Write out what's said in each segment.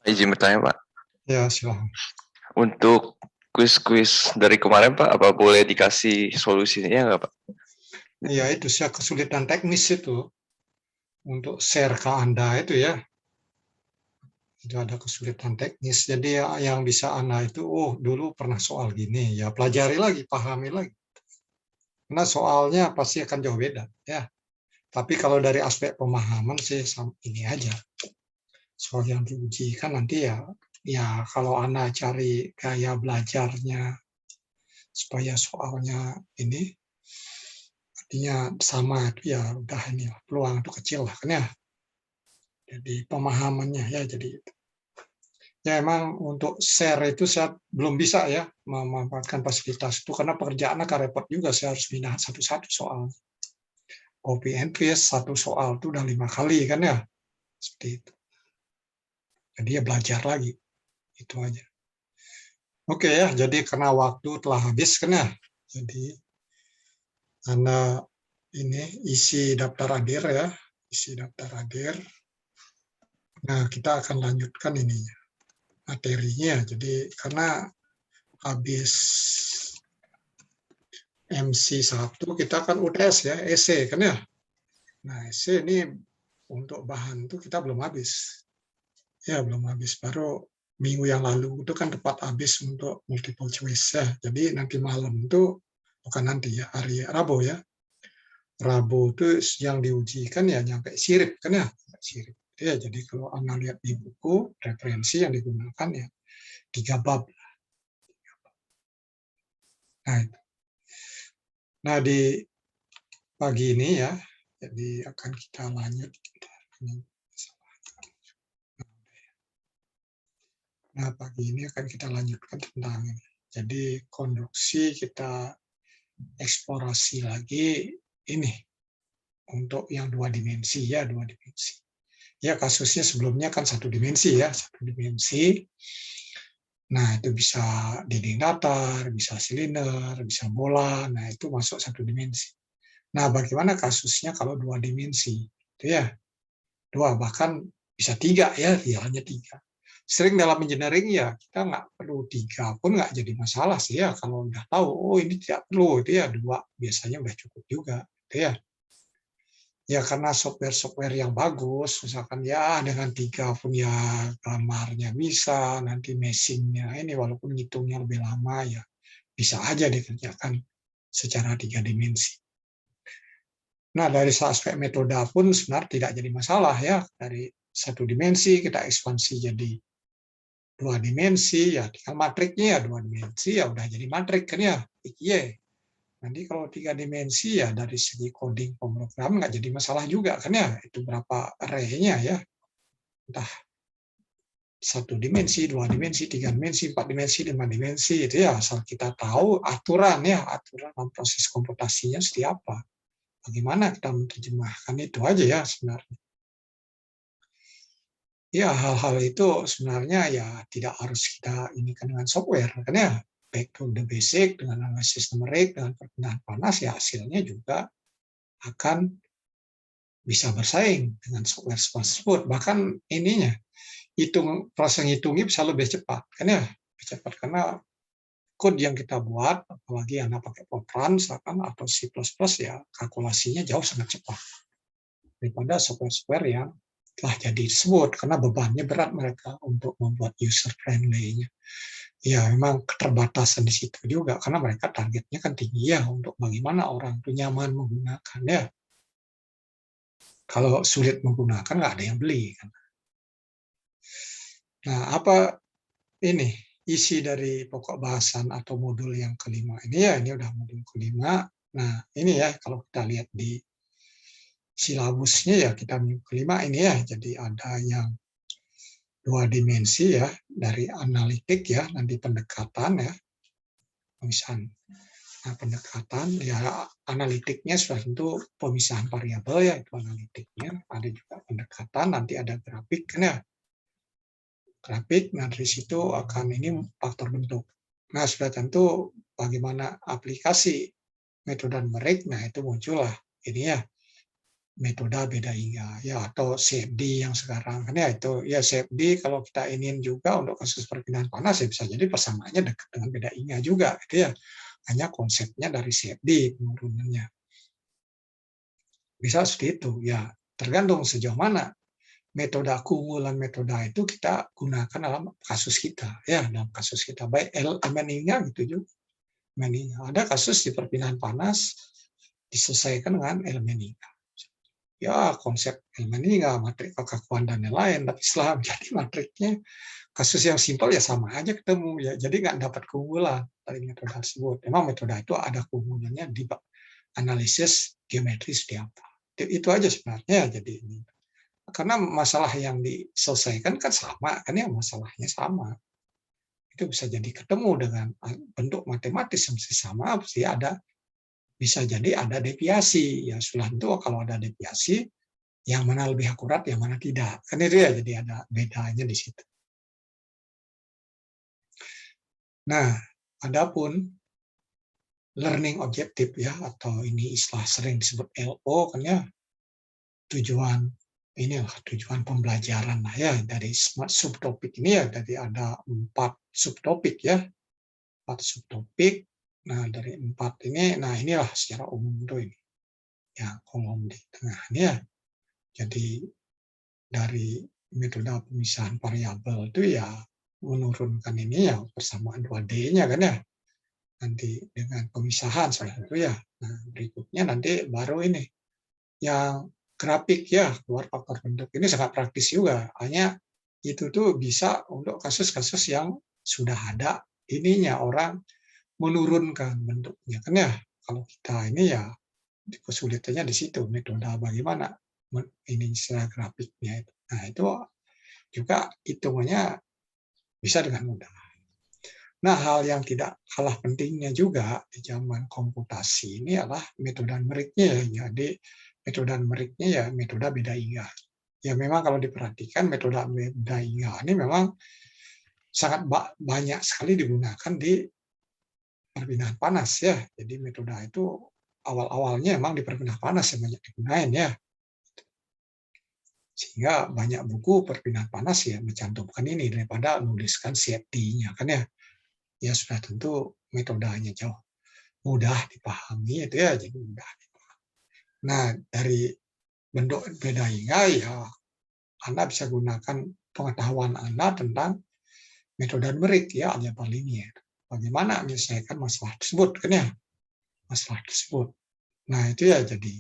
Izin bertanya, Pak. Ya, silahkan. Untuk kuis-kuis dari kemarin, Pak, apa boleh dikasih solusinya nggak, Pak? Ya, itu saya kesulitan teknis itu untuk share ke Anda itu ya. Itu ada kesulitan teknis. Jadi yang bisa Anda itu, oh dulu pernah soal gini, ya pelajari lagi, pahami lagi. Karena soalnya pasti akan jauh beda ya. Tapi kalau dari aspek pemahaman sih ini aja. Soal yang diuji kan nanti ya kalau Anda cari gaya belajarnya supaya soalnya ini artinya sama itu ya udah ini peluang itu kecil lah kan ya. Jadi pemahamannya ya jadi ya emang untuk share itu saya belum bisa ya memanfaatkan fasilitas itu karena pekerjaan akan repot juga, saya harus pindah satu-satu soal. Copy and paste satu soal itu udah 5 kali kan ya, seperti itu. Jadi ya belajar lagi, itu aja. Oke ya, jadi karena waktu telah habis kan ya, jadi Anda ini isi daftar hadir ya, isi daftar hadir. Nah kita akan lanjutkan ini materinya, jadi karena habis MC1 kita kan UTS ya, esai kan ya. Nah, esai ini untuk bahan itu kita belum habis. Ya, belum habis. Baru minggu yang lalu itu kan tepat habis untuk multiple choice ya. Jadi nanti malam itu, bukan nanti ya, hari Rabu ya. Rabu itu yang diujikan ya nyampe sirip kan ya. Sirip. Ya, jadi kalau Anda lihat di buku, referensi yang digunakan ya 3 bab. Nah, itu. Nah, di pagi ini ya, jadi akan kita lanjut. Nah, pagi ini akan kita lanjutkan tentang ini. Jadi konduksi kita eksplorasi lagi ini untuk yang 2 dimensi ya, 2 dimensi. Ya kasusnya sebelumnya kan 1 dimensi ya, 1 dimensi. Nah itu bisa dinding datar, bisa silinder, bisa bola. Nah itu masuk 1 dimensi. Nah bagaimana kasusnya kalau 2 dimensi? Itu ya 2 bahkan bisa 3 ya, hanya 3. Sering dalam engineering ya kita nggak perlu 3 pun nggak jadi masalah sih ya, kalau udah tahu oh ini tidak perlu itu ya 2 biasanya udah cukup juga itu ya. Ya karena software-software yang bagus misalkan ya dengan 3 pun ya gambarnya bisa, nanti meshingnya ini walaupun ngitungnya lebih lama ya bisa aja dikerjakan secara 3 dimensi. Nah dari aspek metode pun sebenarnya tidak jadi masalah ya, dari 1 dimensi kita ekspansi jadi 2 dimensi ya, tinggal matriknya ya 2 dimensi ya udah jadi matrik kan ya, XY. Nanti kalau 3 dimensi ya dari segi coding pemrogram nggak jadi masalah juga kan ya, itu berapa array-nya ya, entah 1 dimensi, 2 dimensi, 3 dimensi, 4 dimensi, 5 dimensi itu ya asal kita tahu aturan ya, aturan proses komputasinya seperti apa. Bagaimana kita menerjemahkan itu aja ya sebenarnya. Ya hal-hal itu sebenarnya ya tidak harus kita ini kan dengan software kan ya, back to the basic dengan analisis numerik dengan perpindahan panas ya hasilnya juga akan bisa bersaing dengan software tersebut. Bahkan ininya proses ngitungnya bisa lebih cepat kan ya, lebih cepat karena code yang kita buat apalagi yang pakai Fortran misalkan atau C++ ya kalkulasinya jauh sangat cepat daripada software-software yang telah jadi tersebut karena bebannya berat mereka untuk membuat user friendly-nya. Ya memang keterbatasan di situ juga karena mereka targetnya kan tinggi ya untuk bagaimana orang itu nyaman menggunakannya. Kalau sulit menggunakan nggak ada yang beli kan. Nah apa ini isi dari pokok bahasan atau modul yang kelima ini ya, ini udah modul kelima. Nah ini ya kalau kita lihat di silabusnya ya kita minggu kelima ini ya, jadi ada yang 2 dimensi ya, dari analitik ya, nanti pendekatan ya, pemisahan. Nah, pendekatan ya analitiknya sudah tentu pemisahan variabel ya, itu analitiknya. Ada juga pendekatan, nanti ada grafik kan ya. Grafik, nah dari situ akan ini faktor bentuk. Nah, sudah tentu bagaimana aplikasi metode numerik, nah itu muncullah ini ya. metode beda hingga ya, atau CFD yang sekarang kan ya, itu ya CFD kalau kita ingin juga untuk kasus perpindahan panas ya bisa jadi persamaannya dekat dengan beda hingga juga gitu ya, hanya konsepnya dari CFD penurunannya bisa seperti itu ya, tergantung sejauh mana metode keunggulan metode itu kita gunakan dalam kasus kita ya, dalam kasus kita baik elemen hingga gitu juga elemen hingga. Ada kasus di perpindahan panas diselesaikan dengan elemen hingga. Ya, konsep elemen hingga, matrik kekakuan dan lain-lain, tapi setelah menjadi matriknya kasus yang simpel ya sama aja ketemu ya. Jadi nggak dapat keunggulan dari metode tersebut. Memang metode itu ada keunggulannya di analisis geometri seperti apa. Itu aja sebenarnya. Jadi ini karena masalah yang diselesaikan kan sama, kan ya masalahnya sama. Itu bisa jadi ketemu dengan bentuk matematis yang sama, pasti ada bisa jadi ada deviasi. Ya sudah tentu kalau ada deviasi, yang mana lebih akurat, yang mana tidak. Kan itu ya, jadi ada bedanya di situ. Nah, adapun learning objective ya, atau ini istilah sering disebut LO kan ya, tujuan tujuan pembelajaran lah ya, dari subtopik ini ya, dari ada 4 subtopik ya, 4 subtopik. Nah, dari 4 ini, nah inilah secara umum tuh ini, yang kolom di tengah ini ya. Jadi dari metode pemisahan variabel itu ya menurunkan ini ya persamaan 2D-nya kan ya. Nanti dengan pemisahan salah satu ya. Nah, berikutnya nanti baru ini yang grafik ya, keluar faktor bentuk. Ini sangat praktis juga. Hanya itu tuh bisa untuk kasus-kasus yang sudah ada ininya, orang menurunkan bentuknya kan ya. Kalau kita ini ya kesulitannya di situ, metode bagaimana ini istilah grafiknya itu. Nah, itu juga hitungannya bisa dengan mudah. Nah, hal yang tidak kalah pentingnya juga di zaman komputasi ini adalah metode numeriknya ya. Jadi metode numeriknya ya metode beda hingga. Ya memang kalau diperhatikan metode beda hingga ini memang sangat banyak sekali digunakan di perpindahan panas ya. Jadi metode itu awal-awalnya memang di perpindahan panas yang banyak digunakan ya. Sehingga banyak buku perpindahan panas ya mencantumkan ini daripada menuliskan CFD-nya kan ya. Ya sudah tentu metodenya jauh mudah dipahami itu ya, jadi mudah dipahami. Nah, dari bentuk beda hingga ya Anda bisa gunakan pengetahuan Anda tentang metode numerik ya, aljabar linier. Bagaimana menyelesaikan masalah tersebut kan ya, masalah tersebut. Nah, itu ya jadi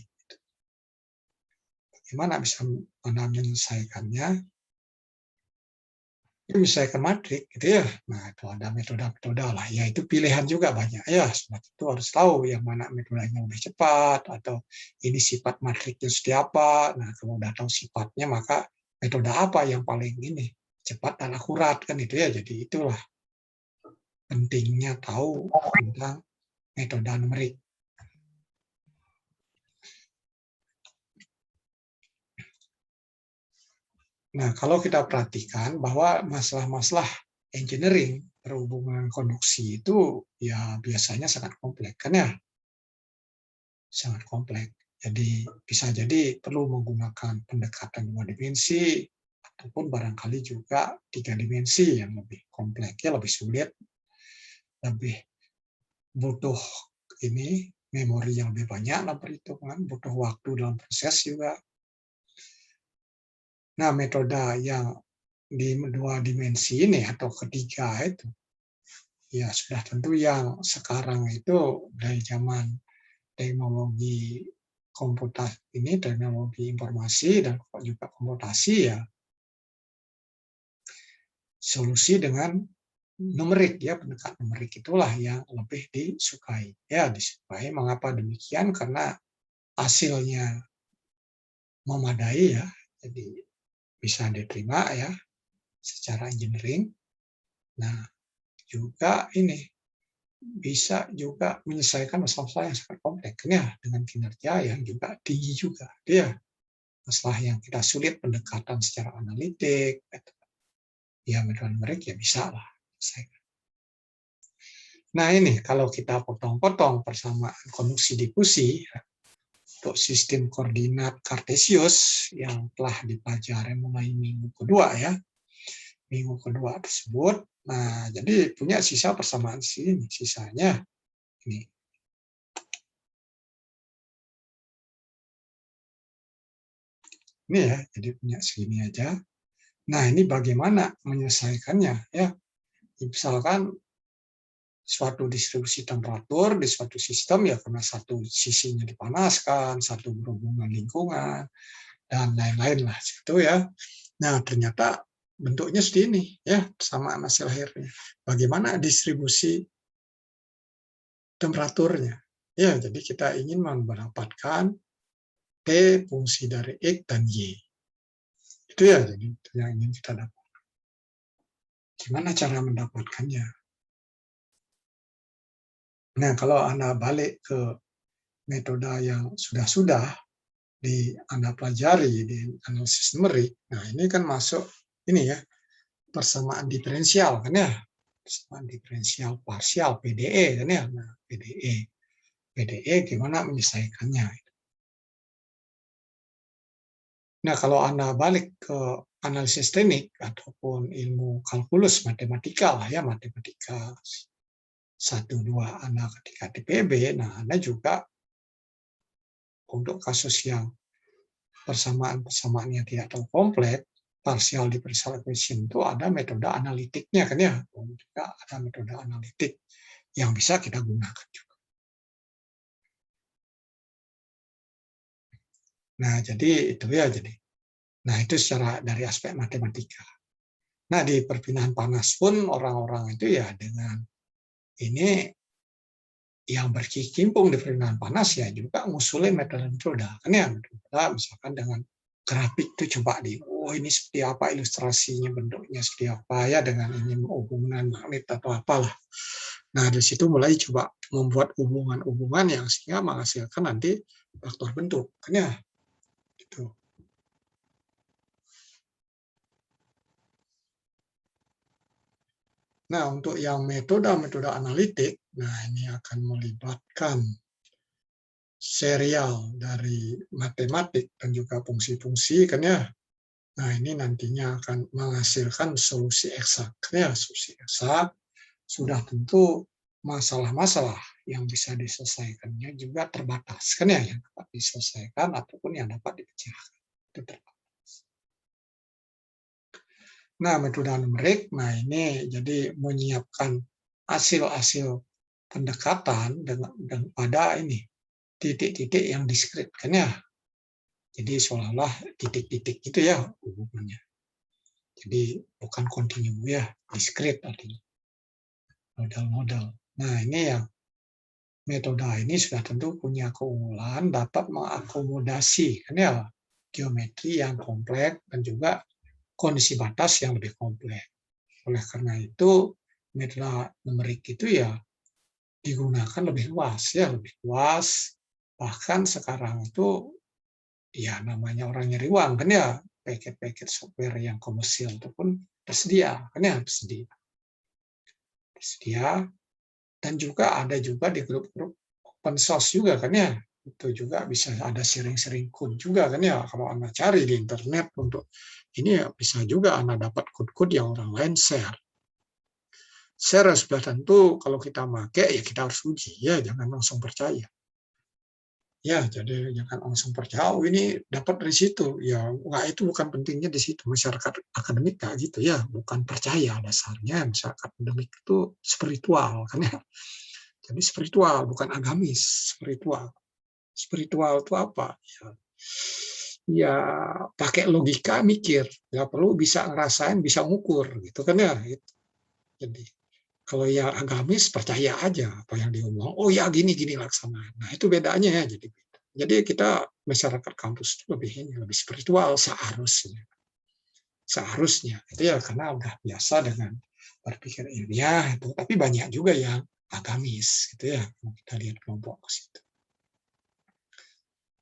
bagaimana bisa Anda menyelesaikannya, menyelesaikan matrik gitu ya. Nah, itu ada metode-metode lah. Ya, itu pilihan juga banyak ya. Sebab itu harus tahu yang mana metodenya lebih cepat atau ini sifat matriknya seperti apa. Nah, kalau udah tahu sifatnya maka metode apa yang paling ini cepat dan akurat kan itu ya. Jadi itulah pentingnya tahu tentang metode numerik. Nah, kalau kita perhatikan bahwa masalah-masalah engineering berhubungan konduksi itu ya biasanya sangat kompleks kan ya, sangat kompleks. Jadi bisa jadi perlu menggunakan pendekatan 2 dimensi ataupun barangkali juga 3 dimensi yang lebih kompleks ya, lebih sulit, lebih butuh ini memori yang lebih banyak dalam perhitungan, butuh waktu dalam proses juga. Nah, metode yang di 2 dimensi ini atau ketiga itu ya sudah tentu yang sekarang itu dari zaman teknologi komputer ini, teknologi informasi dan juga komputasi ya, solusi dengan numerik ya, pendekatan numerik itulah yang lebih disukai ya, disukai. Mengapa demikian? Karena hasilnya memadai ya, jadi bisa diterima ya secara engineering. Nah, juga ini bisa juga menyelesaikan masalah-masalah yang sangat kompleks ya, dengan kinerja yang juga tinggi juga ya. Masalah yang kita sulit pendekatan secara analitik ya, metode numerik ya bisa lah. Nah, ini kalau kita potong-potong persamaan konduksi difusi untuk sistem koordinat Kartesius yang telah dipelajari mulai minggu kedua ya. Minggu kedua tersebut. Nah, jadi punya sisa persamaan sini, sisanya ini. Ini ya, jadi punya segini aja. Nah, ini bagaimana menyelesaikannya ya? Misalkan suatu distribusi temperatur di suatu sistem ya karena satu sisinya dipanaskan, satu berhubungan lingkungan dan lain-lain lah itu ya. Nah, ternyata bentuknya seperti ini ya, sama hasil akhirnya. Bagaimana distribusi temperaturnya? Ya, jadi kita ingin mendapatkan T fungsi dari X dan Y. Itu ya, jadi itu yang ingin kita dapat. Gimana cara mendapatkannya? Nah, kalau Anda balik ke metode yang sudah-sudah Anda pelajari di analisis numerik, nah ini kan masuk ini ya, persamaan diferensial kan ya, persamaan diferensial parsial PDE kan ya. Nah, PDE gimana menyelesaikannya? Nah, kalau Anda balik ke analisis teknik ataupun ilmu kalkulus matematika lah ya, matematika 1, 2 Anda ketika di PB, nah Anda juga untuk kasus yang persamaan-persamaan yang tidak terlalu kompleks, partial differential equation itu ada metode analitiknya kan ya, juga ada metode analitik yang bisa kita gunakan juga. Nah, jadi itu ya jadi. Nah, itu secara dari aspek matematika. Nah, di perpindahan panas pun orang-orang itu ya dengan ini yang berkecimpung di perpindahan panas ya juga ngusulin metode-metode kan ya, metode misalkan dengan grafik itu coba ini seperti apa ilustrasinya, bentuknya seperti apa ya dengan ini hubungan magnet atau apalah. Nah, dari situ mulai coba membuat hubungan-hubungan yang sehingga menghasilkan nanti faktor bentuk kan ya. Gitu. Nah, untuk yang metode-metode analitik, nah ini akan melibatkan serial dari matematik dan juga fungsi-fungsi kan ya. Nah, ini nantinya akan menghasilkan solusi eksak kan ya, solusi eksak. Sudah tentu masalah-masalah yang bisa diselesaikannya juga terbatas kan ya, yang dapat diselesaikan ataupun yang dapat dipecahkan. Itu terbatas. Nah, metode numerik, nah ini jadi menyiapkan hasil-hasil pendekatan dengan pada ini titik-titik yang diskrit kan ya. Jadi seolah-olah titik-titik itu ya hubungannya. Jadi bukan kontinu ya, diskrit artinya. Modal-modal. Nah, ini yang metode ini sudah tentu punya keunggulan dapat mengakomodasi kan ya geometri yang kompleks dan juga kondisi batas yang lebih kompleks. Oleh karena itu metode numerik itu ya digunakan lebih luas ya, lebih luas. Bahkan sekarang itu ya namanya orang nyari uang kan ya, paket-paket software yang komersial itu pun tersedia kan ya, tersedia dan juga ada juga di grup-grup open source juga kan ya, itu juga bisa ada sharing-sharing code juga kan ya, kalau Anda cari di internet untuk ini ya bisa juga Anda dapat code-code yang orang lain share sudah tentu kalau kita pakai ya kita harus uji ya, jangan langsung percaya. Ya, jadi jangan langsung percaya, oh ini dapat dari situ. Ya, enggak, itu bukan pentingnya di situ. Masyarakat akademik kayak gitu ya, bukan percaya dasarnya. Masyarakat akademik itu spiritual, kan ya. Jadi spiritual, bukan agamis, spiritual. Spiritual itu apa? Ya pakai logika mikir, nggak perlu bisa ngerasain, bisa ngukur, gitu kan ya. Jadi kalau yang agamis percaya aja apa yang diomong. Oh ya gini laksana. Nah itu bedanya ya. Jadi kita masyarakat kampus itu lebih spiritual seharusnya itu ya karena udah biasa dengan berpikir ilmiah itu. Tapi banyak juga yang agamis gitu ya. Kita lihat kelompok ke situ.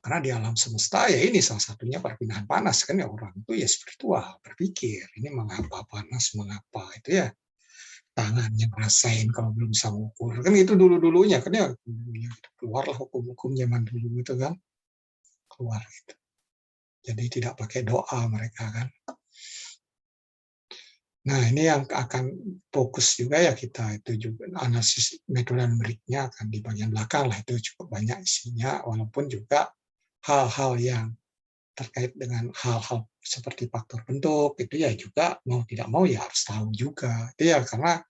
Karena di alam semesta ya ini salah satunya perpindahan panas kan ya, orang itu ya spiritual berpikir ini mengapa panas mengapa itu ya. Tangannya ngerasain kalau belum bisa ngukur kan itu dulu-dulunya kan ya keluarlah hukum-hukum zaman dulu itu kan keluar gitu. Jadi tidak pakai doa mereka kan. Nah, ini yang akan fokus juga ya kita itu juga analisis metode numeriknya akan di bagian belakang lah, itu cukup banyak isinya, walaupun juga hal-hal yang terkait dengan hal-hal seperti faktor bentuk itu ya juga mau tidak mau ya harus tahu juga. Itu ya karena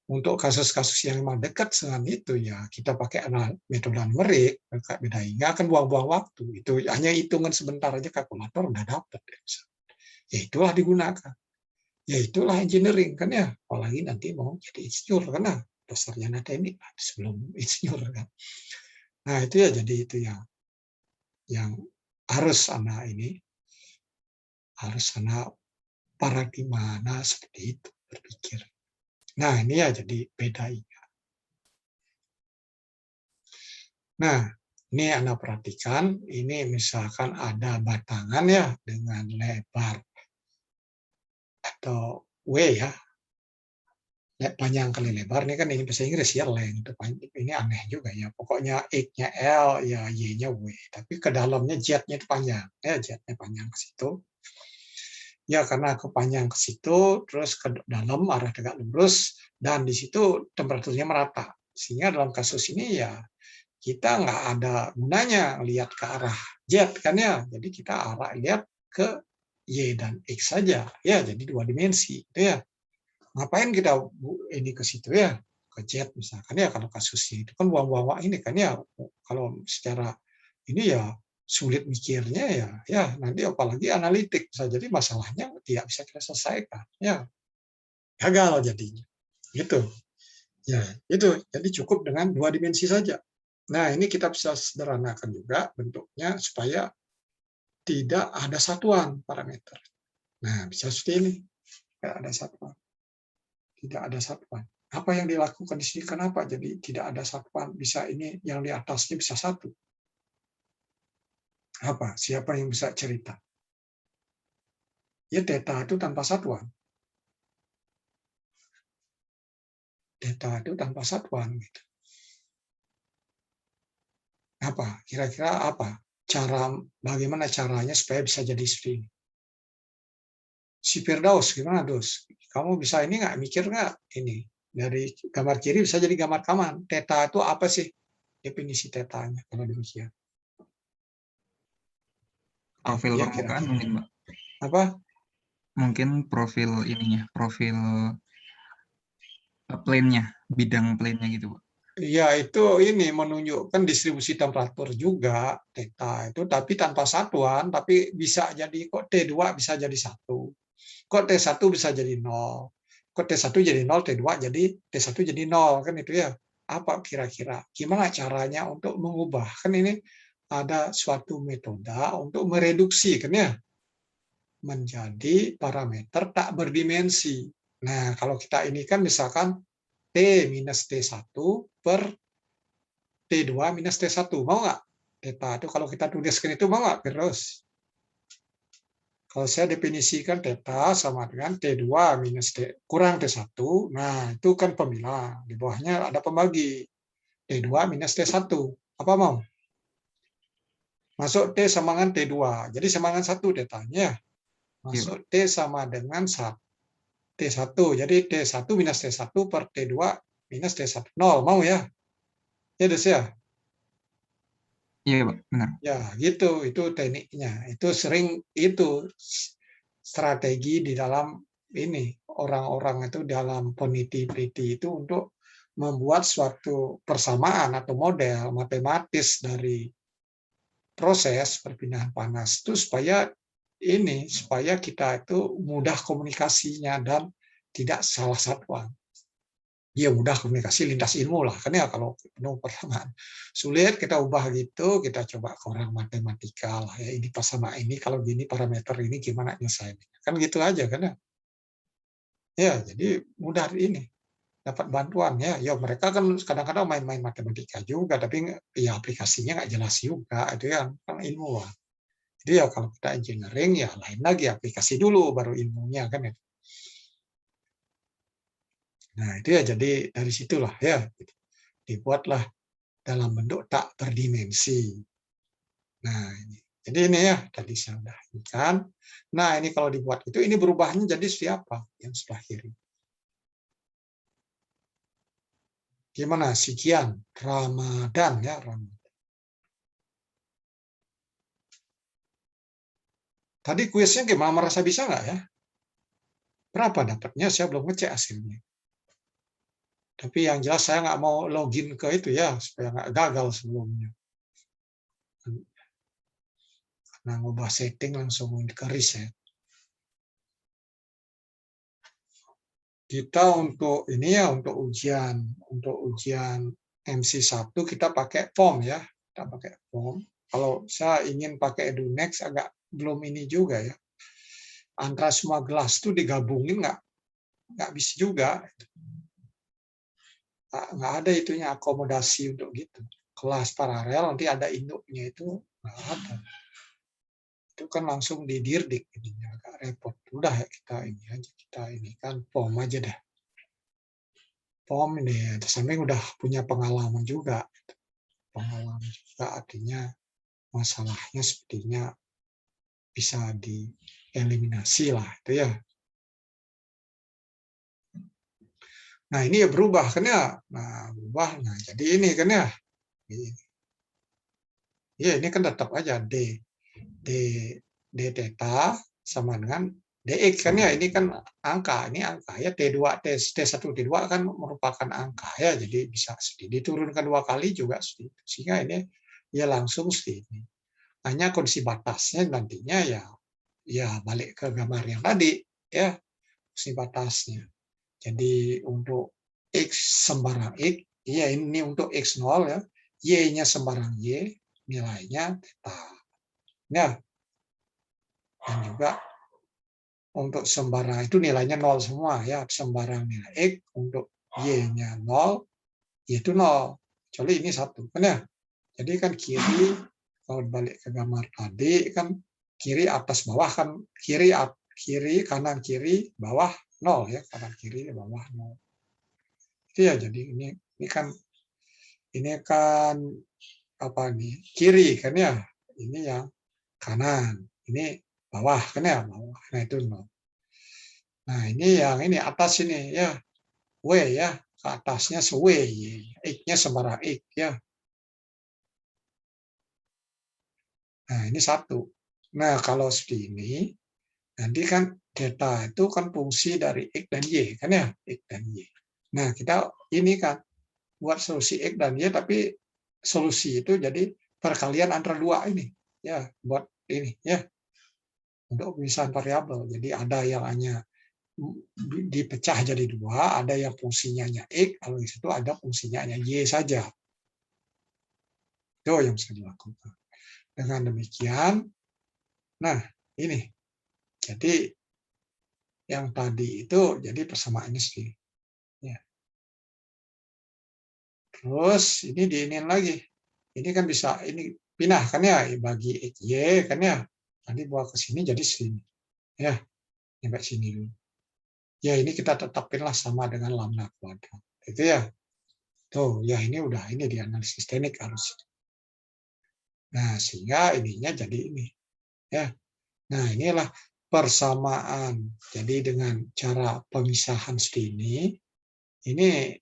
untuk kasus-kasus yang memang dekat dengan itu ya kita pakai metode numerik, beda hingga akan buang-buang waktu. Itu hanya hitungan sebentar aja kalkulator udah dapat. Ya itulah digunakan. Ya itulah engineering kan ya, apalagi nanti mau jadi insinyur karena dasarnya teknik sebelum insinyur kan. Nah itu ya jadi itu yang harus anak ini harus anak paradigma seperti itu berpikir. Nah ini ya jadi beda. Nah ini Anda perhatikan, ini misalkan ada batangan ya dengan lebar atau W ya, panjang kali lebar ini kan ini bahasa Inggris ya length, ini aneh juga ya, pokoknya X-nya L ya Y-nya W, tapi ke dalamnya Z-nya itu panjang ya, Z-nya panjang ke situ ya, karena kepanjang ke situ terus ke dalam arah tegak lurus dan di situ temperaturnya merata, sehingga dalam kasus ini ya kita nggak ada gunanya lihat ke arah Z kan ya, jadi kita lihat ke Y dan X saja ya, jadi dua dimensi itu ya. Ngapain kita ini ke situ ya, ke chat misalkan ya, kalau kasusnya itu kan buang-buang ini kan ya, kalau secara ini ya sulit mikirnya ya nanti apalagi analitik bisa jadi masalahnya tidak bisa kita selesaikan ya, gagal jadinya gitu ya. Itu jadi cukup dengan dua dimensi saja. Nah ini kita bisa sederhanakan juga bentuknya supaya tidak ada satuan parameter. Nah bisa seperti ini, tidak ada satuan. Tidak ada satuan. Apa yang dilakukan di sini? Kenapa jadi tidak ada satuan? Bisa ini yang di atasnya bisa satu. Apa? Siapa yang bisa cerita? Ya theta itu tanpa satuan. Theta itu tanpa satuan. Gitu. Apa? Kira-kira apa? Bagaimana caranya supaya bisa jadi seperti ini? Si Firdaus, gimana Dos? Kamu bisa ini nggak? Mikir nggak? Ini dari gambar kiri bisa jadi gambar kanan. Theta itu apa sih? Definisi tetanya kalau demikian. Profil Ya permukaan kira-kira. mungkin, Mbak. Apa? Mungkin profil ininya, profil plane-nya, bidang plane-nya gitu, Pak. Ya itu ini menunjukkan distribusi temperatur juga theta itu, tapi tanpa satuan, tapi bisa jadi kok T2 bisa jadi 1. Kok T1 bisa jadi 0. Kok T1 jadi 0, T2 jadi T1 jadi 0 kan itu ya. Apa kira-kira? Gimana caranya untuk mengubah? Kan ini ada suatu metode untuk mereduksi kan ya menjadi parameter tak berdimensi. Nah, kalau kita ini kan misalkan T minus T1 per T2 minus T1. Mau nggak? Theta itu kalau kita tuliskan itu mau nggak? Terus. Kalau saya definisikan theta sama dengan T2 minus T kurang T1. Nah, itu kan pemilah. Di bawahnya ada pembagi. T2 minus T1. Apa mau? Masuk T sama dengan T2. Jadi sama dengan 1 tetanya. Masuk T sama dengan T1. Jadi T1 minus T1 per T2 minus T1. 0. Mau ya? Ya, Des ya? Iya, Pak, benar. Ya, gitu. Itu tekniknya. Itu sering itu strategi di dalam ini. Orang-orang itu dalam peneliti-peneliti itu untuk membuat suatu persamaan atau model matematis dari proses perpindahan panas itu supaya kita itu mudah komunikasinya dan tidak salah satuan. Ya mudah komunikasi lintas ilmu lah kan ya, kalau penuh persamaan sulit kita ubah gitu, kita coba ke orang matematika lah ya, ini pas sama ini kalau gini parameter ini gimana nyelesainnya kan gitu aja kan ya. Ya jadi mudah ini dapat bantuan ya. Ya mereka kan kadang-kadang main-main matematika juga tapi ya aplikasinya nggak jelas juga itu ya kan ilmuwan. Jadi ya kalau kita engineering ya lain lagi, aplikasi dulu baru ilmunya kan ya. Nah itu ya jadi dari situlah ya dibuatlah dalam bentuk tak berdimensi. Nah ini. Jadi ini ya, tadi saya udah ini kan. Nah, ini kalau dibuat itu, ini berubahnya jadi siapa? Yang sebelah kiri. Gimana? Sekian. Ramadan ya, Ramadan. Tadi kuisnya gimana? Merasa bisa nggak ya? Berapa dapatnya? Saya belum ngecek hasilnya. Tapi yang jelas saya nggak mau login ke itu ya, supaya nggak gagal sebelumnya. Nah, ngubah setting langsung ke reset. Kita untuk ini ya, untuk ujian MC1 kita pakai form ya. Kita pakai form. Kalau saya ingin pakai EduNext agak belum ini juga ya. Antara semua kelas itu digabungin nggak bisa juga. Nggak ada itunya akomodasi untuk gitu. Kelas paralel nanti ada induknya itu nggak ada. Itu kan langsung didirdik ininya, agak repot. Udah ya kita ini aja, kita ini kan form aja deh. Form ini, samping udah punya pengalaman juga. Pengalaman juga artinya masalahnya sepertinya bisa dieliminasi lah itu ya. Nah ini ya berubah kan ya. Nah berubah, nah jadi ini kan ya. Ya ini kan tetap aja d theta sama dengan dx kan ya, ini kan angka, ini angka ya, T2 T1 T2 kan merupakan angka ya, jadi bisa diturunkan 2 kali juga sehingga ini ya langsung ini. Hanya kondisi batasnya nantinya ya balik ke gambar yang tadi ya, kondisi batasnya. Jadi untuk x sembarang x, ya ini untuk x0 ya, y-nya sembarang y, nilainya theta. Ya. Dan juga untuk sembarang itu nilainya 0 semua ya, sembarang nilai x untuk y-nya 0, yaitu 0. Kecuali ini 1 kan ya. Jadi kan kiri kalau balik ke gambar tadi kan kiri atas bawah kan, kiri kanan kiri bawah 0 ya, kanan kiri bawah 0. Itu ya, jadi ini kan apa nih? Kiri kan ya. Ini yang kanan, ini bawah kan ya, bawah. Nah itu 0. Nah, ini yang ini atas ini ya. W ya, ke atasnya se-W, X-nya sembarang X ya. Nah, ini 1. Nah, kalau seperti ini, nanti kan theta itu kan fungsi dari X dan Y kan ya, X dan Y. Nah, kita ini kan buat solusi X dan Y, tapi solusi itu jadi perkalian antara dua ini ya, buat ini ya, untuk pemisahan variabel. Jadi ada yang hanya dipecah jadi 2, ada yang fungsinya hanya X, kalau di situ ada fungsinya hanya Y saja. Itu yang bisa dilakukan. Dengan demikian, nah ini, jadi yang tadi itu jadi persamaannya segini. Ya. Terus ini diinin lagi. Ini kan bisa ini pindah kan ya, bagi X, Y kan ya. Nanti bawa ke sini jadi sini. Ya, sampai sini dulu. Ya ini kita tetapinlah sama dengan lambda kuadrat. Itu ya. Tuh, ya ini udah ini dianalisis teknik harus. Nah, sehingga ininya jadi ini. Ya. Nah, inilah persamaan. Jadi dengan cara pemisahan seperti ini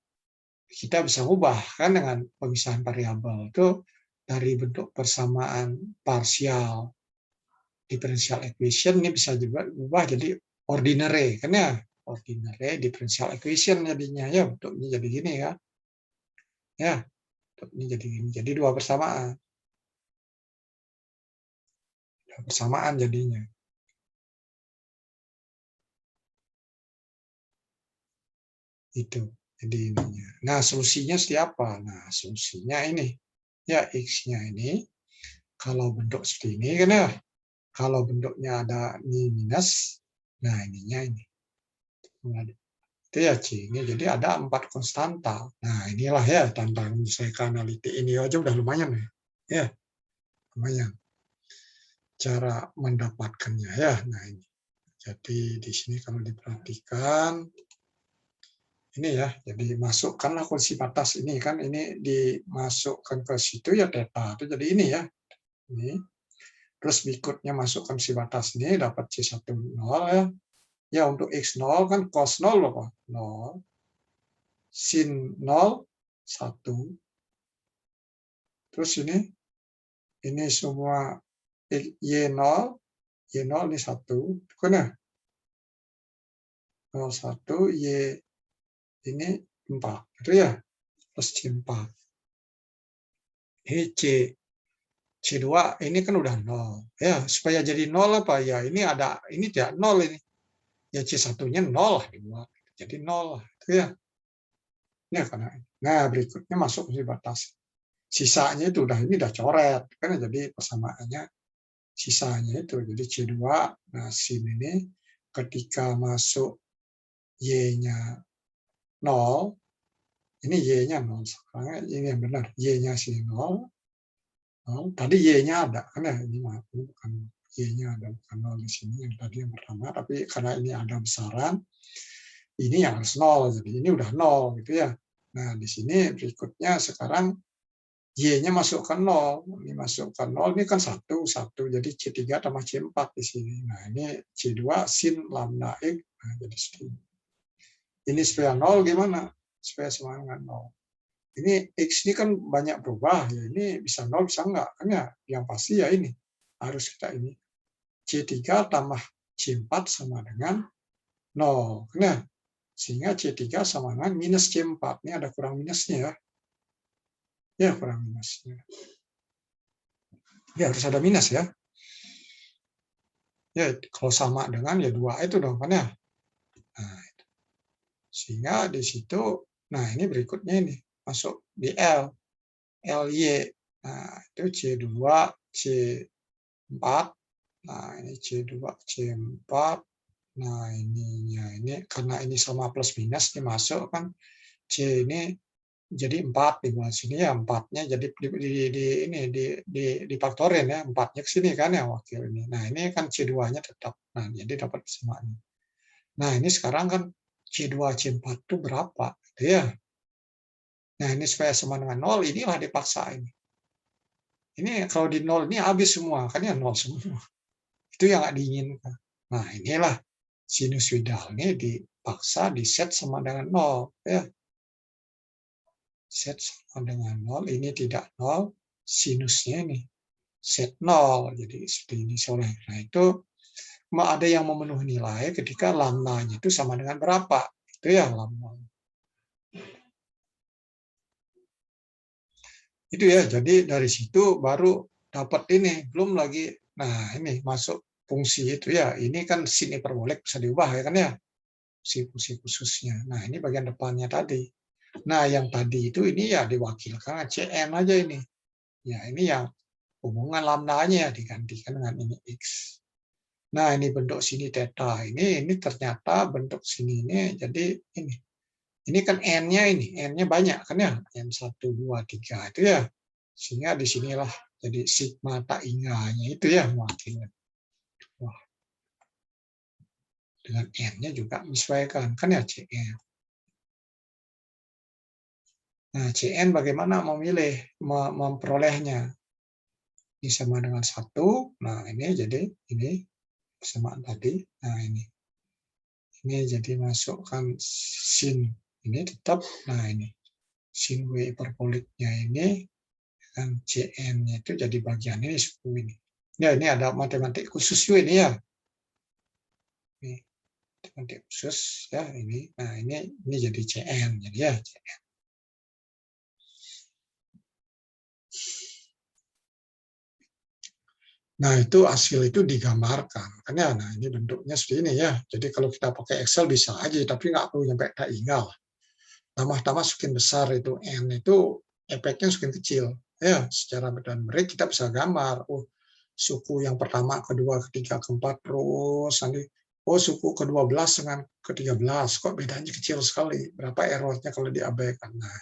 kita bisa ubah kan dengan pemisahan variabel itu dari bentuk persamaan parsial differential equation ini bisa juga ubah jadi ordinary kan ya, ordinary differential equation jadinya ya, bentuknya jadi gini ya. Ya, bentuknya jadi gini. Jadi dua persamaan. Dua persamaan jadinya. Itu. Jadi ininya. Nah, solusinya seperti apa? Nah, solusinya ini. Ya, X-nya ini kalau bentuk seperti ini kan ya. Kalau bentuknya ada ini minus, nah ininya ini. Itu ya C-nya. Jadi ada 4 konstanta. Nah, inilah ya tantangan menyelesaikan analitik ini aja udah lumayan ya. Ya, lumayan. Cara mendapatkannya ya. Nah, ini. Jadi di sini kalau diperhatikan ini ya, jadi masukkanlah kondisi batas ini kan, ini dimasukkan ke situ ya theta itu jadi ini ya, ini Terus berikutnya masukkan si batas ini, dapat C1 0 ya. Ya, untuk X0 kan cos 0 apa? 0. Sin 0, 1. Terus ini semua Y0, Y0 ini 1. Kan ya? 0, 1, Y ini 4. Itu ya? Plus C4. Ini C2 ini kan udah 0. Ya, supaya jadi 0 apa ya? Ini tidak 0 ini. Ya C1-nya 0 lah dibuat. Jadi 0 lah. Itu ya. Ini karena. Nah, berikutnya masuk ke batas. Sisanya itu ini udah coret. Kan jadi persamaannya sisanya itu. Jadi C2, nah sin ini ketika masuk Y-nya 0, ini Y-nya 0. Sekarang ini yang benar. Y-nya si 0. Tadi Y-nya ada, kan ya, ini bukan Y-nya ada, bukan 0 di sini yang tadi yang pertama, tapi karena ini ada besaran, ini yang harus 0, jadi ini udah 0 gitu ya. Nah, di sini berikutnya sekarang Y-nya masukkan 0, ini masukkan 0, ini kan 1, jadi C3 tambah C4 di sini. Nah, ini C2 sin lambda X, nah, jadi segini. Ini supaya 0 gimana? Supaya sama dengan 0. Ini X ini kan banyak berubah, ya ini bisa 0, bisa enggak. Kan ya, yang pasti ya ini. Harus kita ini. C3 tambah C4 sama dengan 0. Kan ya? Sehingga C3 sama dengan minus C4. Ini ada kurang minusnya ya. Ya, kurang minusnya. Ya, harus ada minus ya. Ya, kalau sama dengan ya 2 itu dong, kan ya. Nah, itu. Sehingga di situ, nah ini berikutnya ini. Masuk di L. LY. Nah, itu C2, C4. Nah, ini C2, C4. Nah, ini karena ini sama plus minus ini masuk kan C ini jadi 4 di bawah sini ya, 4-nya jadi difaktorin ya, 4-nya ke sini kan ya wakil ini. Nah, ini kan C2-nya tetap. Nah, jadi dapat kesamaan. Nah, ini sekarang kan C2, C4 itu berapa? Gitu ya. Nah, ini supaya sama dengan 0, inilah dipaksa ini. Ini kalau di 0 ini habis semua, kan ya 0 semua. Itu yang nggak diinginkan. Nah, inilah sinusoidalnya dipaksa di set sama dengan 0. Ya. Set sama dengan 0, ini tidak 0, sinusnya ini set 0. Jadi seperti ini soalnya. Nah, itu ada yang memenuhi nilai ketika lambda-nya itu sama dengan berapa. Itu ya lambda. Itu ya, jadi dari situ baru dapat ini, belum lagi, nah ini masuk fungsi itu ya, ini kan sin hiperbolik bisa diubah ya kan ya, fungsi khususnya. Nah ini bagian depannya tadi. Nah yang tadi itu ini ya diwakilkan Cn aja ini. Ya ini yang hubungan lambda-nya digantikan dengan ini X. Nah ini bentuk sini theta, ini ternyata bentuk sini ini jadi ini. Ini kan N-nya N-nya banyak kan ya, N1, 2, 3 itu ya. Sehingga disinilah jadi sigma tainganya itu ya mewakilkan. Wah. Dengan N-nya juga menyesuaikan, kan ya Cn. Nah, Cn bagaimana memilih, memperolehnya. Ini sama dengan 1, nah ini jadi ini persamaan tadi, nah ini. Ini jadi masukkan sin, ini tetap, nah ini. Sin W hiperboliknya ini, dan Cn-nya itu jadi bagian ini 10 ini. Ya, ini ada matematik khusus juga ini ya. Ini matematik khusus ya ini. Nah, ini jadi Cn, jadi ya Cn. Nah, itu hasil itu digambarkan. Kan ya, nah ini bentuknya seperti ini ya. Jadi kalau kita pakai Excel bisa aja, tapi nggak perlu sampai diingal. Tambah-tambah semakin besar itu N itu efeknya semakin kecil. Ya, secara dan break kita bisa gambar. Oh, suku yang pertama, kedua, ketiga, keempat, terus nanti suku ke-12 dengan ke-13 kok bedanya kecil sekali. Berapa errornya kalau diabaikan. Nah,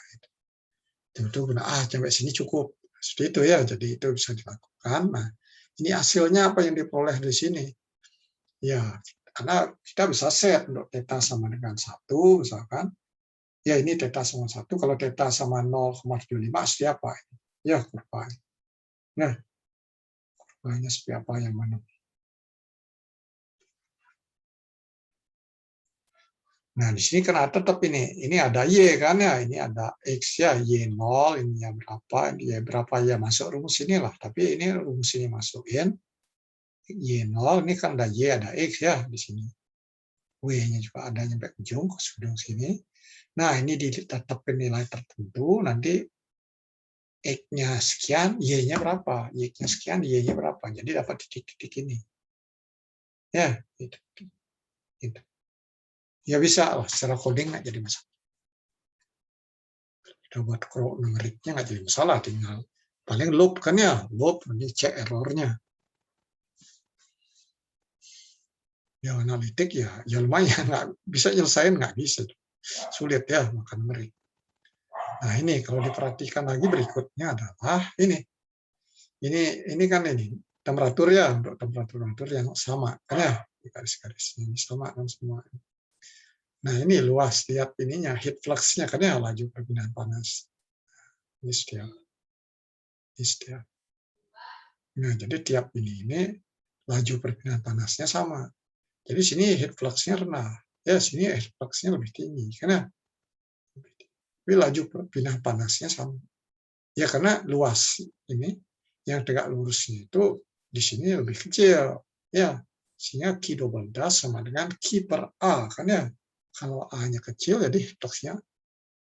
itu sampai sini cukup. Seperti itu ya. Jadi itu bisa dilakukan. Nah, ini hasilnya apa yang diperoleh di sini? Ya, karena kita bisa set untuk theta sama dengan 1 misalkan. Ya, ini theta sama 1. Kalau theta sama 0,75 seperti apa? Ya, kurva. Nah, Y-nya seperti apa yang mana. Nah, di sini kan tetap ini ada Y kan ya, ini ada X ya, Y0, ini ya berapa, Y berapa ya masuk rumus inilah, tapi ini rumus ini masukin, Y0, ini kan ada Y, ada X ya di sini. W-nya juga ada nyampe ujung sini. Nah, ini ditetapkan nilai tertentu, nanti X-nya sekian, Y-nya berapa, Y-nya sekian, Y-nya berapa, jadi dapat titik-titik ini. Ya, itu. Ya bisa lah, secara coding nggak jadi masalah. Kita buat numeriknya nggak jadi masalah, tinggal paling loop kan ya, loop ini cek errornya. Ya analitik ya lumayan, nggak bisa nyelesain, nggak bisa, sulit ya makan numerik. Nah ini kalau diperhatikan lagi berikutnya adalah ini kan ini temperatur ya, untuk temperatur yang sama kan ya, di garis-garis ini sama kan semua. Nah ini luas, lihat ininya heat flux-nya kan ya, laju perpindahan panas. Ini setiap. Nah jadi tiap ini laju perpindahan panasnya sama. Jadi sini heat flux-nya rendah, ya sini heat flux-nya lebih tinggi karena tapi laju perpindahan panasnya sama. Ya karena luas ini yang tegak lurusnya itu di sini lebih kecil, ya sehingga Q double dash sama dengan Q per A kan ya. Kalau A-nya kecil jadi heat flux-nya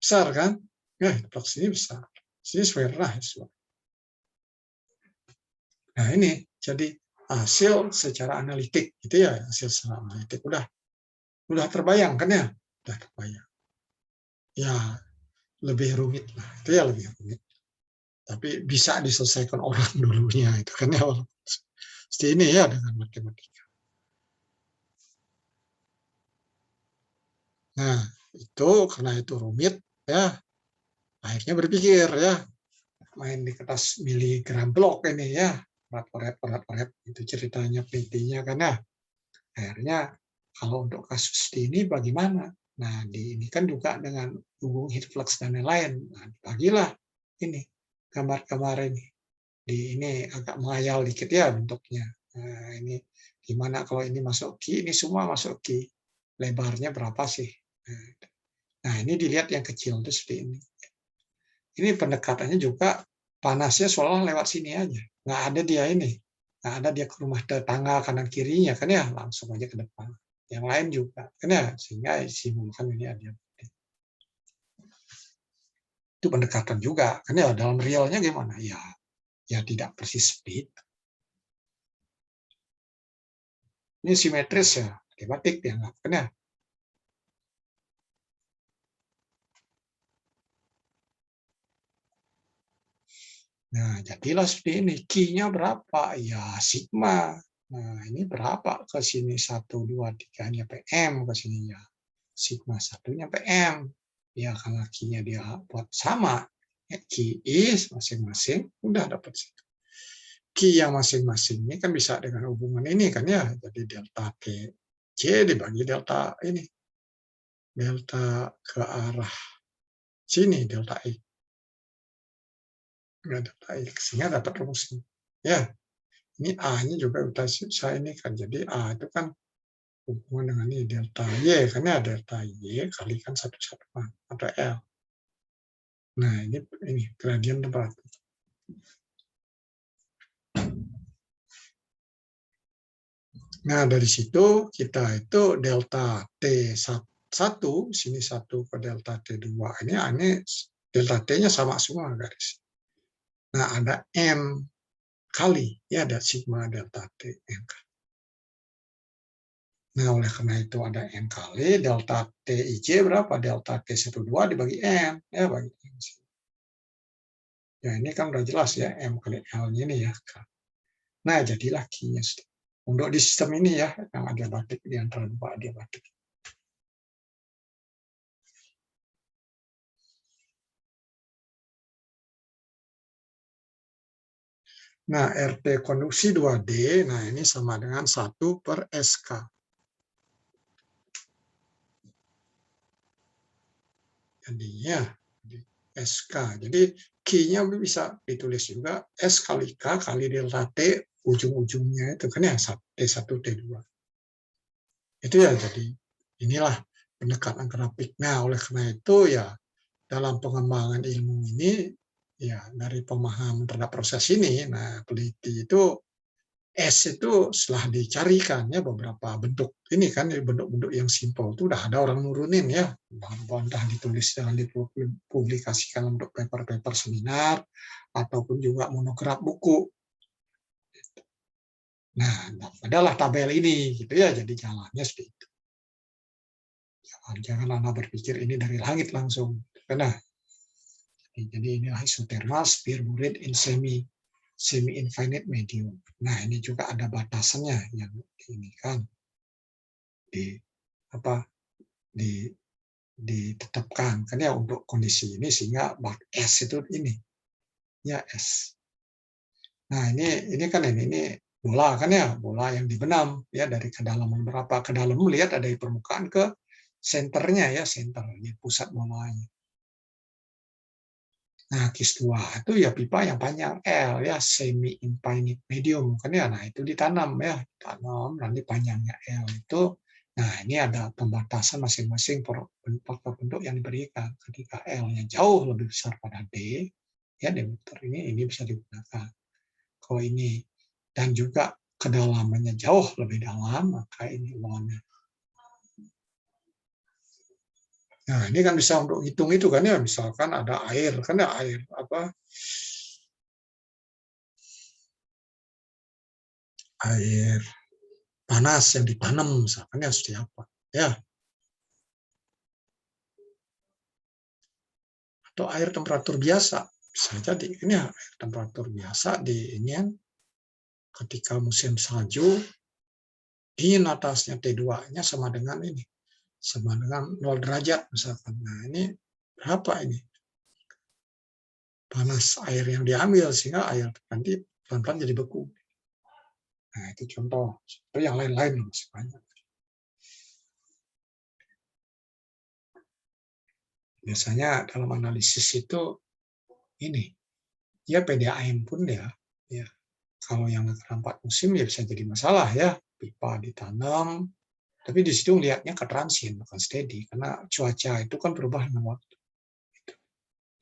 besar kan, ya heat flux ini besar. Sini sesuai rendah. Nah ini jadi hasil secara analitik gitu ya, hasil secara analitik udah terbayang kan ya, udah terbayang. Ya lebih rumit lah, itu ya lebih rumit. Tapi bisa diselesaikan orang dulunya itu kan ya, seperti ini ya dengan matematika. Nah itu karena itu rumit ya, akhirnya berpikir ya, main di kertas miligram blok ini ya, berat itu ceritanya PT-nya kan ya. Akhirnya kalau untuk kasus ini bagaimana? Nah, ini kan juga dengan hubung heat flux dan lain-lain. Nah, bagilah ini gambar-gambar ini. Ini agak mengayal dikit ya bentuknya. Nah, ini gimana kalau ini masuk Q, ini semua masuk Q. Lebarnya berapa sih? Nah, ini dilihat yang kecil itu seperti ini. Ini pendekatannya juga panasnya seolah lewat sini aja. Nggak ada dia ini. Nggak ada dia ke rumah tetangga kanan kirinya kan ya, langsung aja ke depan. Yang lain juga kan ya, sehingga simulkan ini ada. Itu pendekatan juga kan ya, dalam realnya gimana ya tidak persis seperti itu. Ini simetris ya, matematik dianggap kan ya. Nah, jadilah seperti ini. Q-nya berapa? Ya sigma. Nah, ini berapa ke sini 1 2 3-nya PM ke sini ya. Sigma 1-nya PM. Ya karena Q-nya dia buat sama. Q is masing-masing udah dapat situ. Q yang masing-masing ini kan bisa dengan hubungan ini kan ya. Jadi delta T C dibagi delta ini. Delta ke arah sini, delta X. Delta X, sehingga dapat rumusnya. Ya, ini A-nya juga saya ini kan. Jadi A itu kan hubungan dengan ini delta Y, karena delta Y kalikan 1/1 atau L. Nah, ini gradien temperatur. Nah, dari situ kita itu delta T1, sini 1 ke delta T2. Ini delta T-nya sama semua garis. Nah, ada M kali, ya ada sigma delta T, M kali. Nah, oleh karena itu ada M kali, delta TIC berapa? Delta T12 dibagi M. Ya, bagi M. Ya, ini kan udah jelas ya, M kali L-nya ini ya. Nah, jadilah Q-nya. Untuk di sistem ini ya, yang adiabatik di antara dua adiabatik. Nah, RT konduksi 2D, nah ini sama dengan 1/SK. Jadinya SK. Jadi Q-nya bisa ditulis juga S kali K kali delta T ujung-ujungnya itu kan ya T1, T2. Itu ya, jadi inilah pendekatan grafik. Nah, oleh karena itu ya dalam pengembangan ilmu ini ya dari pemahaman terhadap proses ini, nah peneliti itu S itu setelah dicarikan ya beberapa bentuk ini kan bentuk-bentuk yang simpel itu udah ada orang nurunin ya, entah ditulis dan dipublikasikan untuk paper-paper seminar ataupun juga monograf buku. Nah, adalah tabel ini gitu ya, jadi jalannya seperti itu. Jangan Anda berpikir ini dari langit langsung, karena jadi inilah isothermal sphere murid in semi-infinite medium. Nah, ini juga ada batasannya yang ini kan ditetapkan kan ya untuk kondisi ini, sehingga S itu ini ya S. Nah, ini kan ini bola kan ya, bola yang dibenam ya dari kedalaman berapa ke dalam, melihat ada di permukaan ke senternya ya, center di pusat bolanya. Nah, KIS 2 itu ya pipa yang panjang L ya, semi infinite medium kan ya. Nah, itu ditanam ya, tanam nanti panjangnya L itu. Nah, ini ada pembatasan masing-masing faktor bentuk yang diberikan. Ketika L-nya jauh lebih besar pada D, ya diameter ini bisa digunakan. Kalau ini dan juga kedalamannya jauh lebih dalam, maka ini loannya. Nah, ini kan bisa untuk hitung itu kan ya, misalkan ada air kan ya, air panas yang ditanam misalkan ya, seperti apa ya, atau air temperatur biasa bisa jadi ini ya, air temperatur biasa di ini kan ketika musim salju dingin atasnya, T2-nya sama dengan ini, sama dengan 0 derajat misalkan. Nah, ini berapa ini panas air yang diambil sehingga air nanti pelan-pelan jadi beku. Nah, itu contoh. Itu yang lain-lain masih banyak. Biasanya dalam analisis itu ini, ya PDAM pun ya kalau yang terdampak musim ya bisa jadi masalah ya, pipa ditanam, tapi di situ lihatnya ke transient bukan steady, karena cuaca itu kan berubah dengan waktu.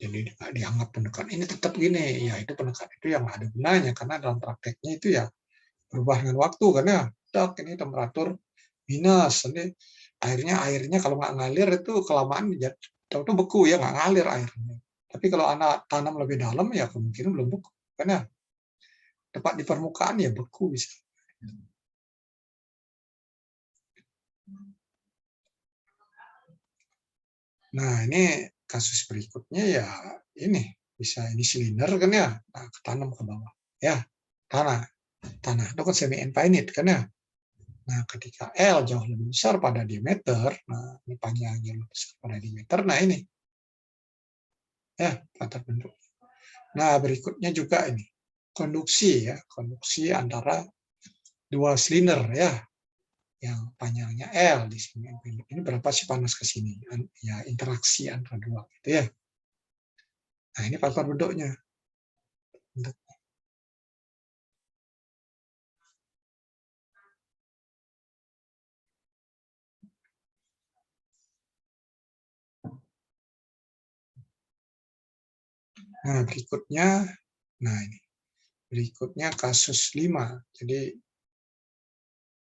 Jadi dianggap pendekatan ini tetap gini, ya itu pendekatan itu yang ada gunanya, karena dalam prakteknya itu ya berubah dengan waktu, karena ini temperatur minus, ini airnya kalau nggak ngalir itu kelamaan tahu-tahu beku ya, nggak ngalir airnya. Tapi kalau anak tanam lebih dalam ya kemungkinan belum beku, karena tepat di permukaan ya beku bisa. Nah, ini kasus berikutnya ya ini bisa ini silinder kan ya, nah, ketanam ke bawah ya, tanah itu kan semi infinite kan ya. Nah, ketika L jauh lebih besar pada diameter, nah ini panjangnya lebih besar pada diameter, nah ini ya faktor bentuk. Nah, berikutnya juga ini konduksi ya, konduksi antara dua silinder ya, yang panjangnya L di sini. Ini berapa sih panas ke sini? Ya, interaksi antara dua gitu ya. Nah, ini faktor bentuknya. Nah, berikutnya kasus 5. Jadi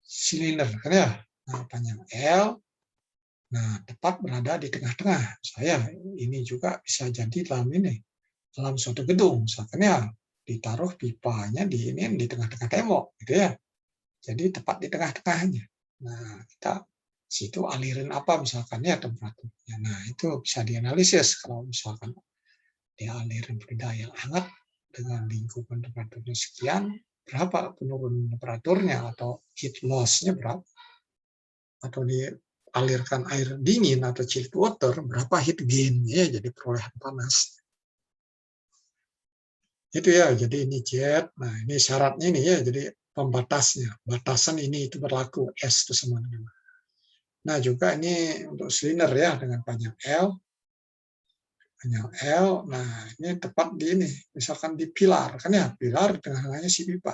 silinder kan ya. Nah, panjang L. Nah, tepat berada di tengah-tengah. Ini juga bisa jadi dalam suatu gedung, misalkan ya ditaruh pipanya di tengah-tengah tembok gitu ya. Jadi tepat di tengah-tengahnya. Nah, kita situ alirin apa misalkan ya temperaturnya. Nah, itu bisa dianalisis kalau misalkan dia alirin fluida yang hangat dengan lingkupan temperaturnya sekian, berapa penurunan temperaturnya atau heat loss-nya berapa, atau dialirkan air dingin atau chilled water, berapa heat gain-nya, jadi perolehan panas. Itu ya, jadi ini jet. Nah, ini syaratnya ini ya, jadi pembatasnya, batasan ini itu berlaku, S itu sama dengan. Nah, juga ini untuk silinder ya dengan panjang L. panjang L. Nah, ini tepat di ini, misalkan di pilar, kan ya, pilar di tengah-tengahnya si pipa.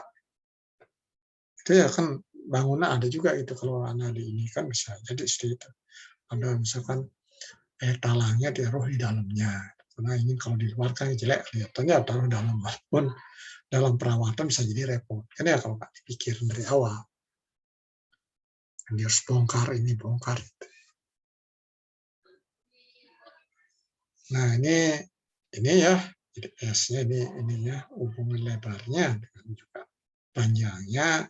Itu ya kan bangunan ada juga itu, kalau ada di ini kan bisa jadi seperti itu. Ada misalkan talangnya ditaruh di dalamnya. Karena ini kalau di luar kan jelek, kelihatannya taruh dalam, walaupun dalam perawatan bisa jadi repot. Kan ya kalau nggak dipikir dari awal. Dia harus bongkar ini, bongkar itu. Nah, ini ya, S-nya ininya hubungan lebarnya dengan juga panjangnya.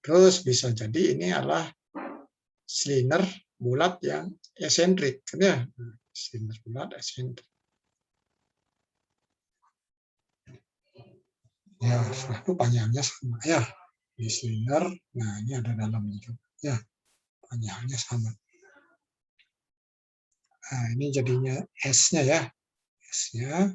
Terus bisa jadi ini adalah silinder bulat yang esentrik, kan ya? Silinder bulat esentrik. Ya, setelah itu panjangnya sama ya. Di silinder, nah ini ada dalamnya juga. Ya, panjangnya sama. Nah, ini jadinya S-nya ya. S-nya.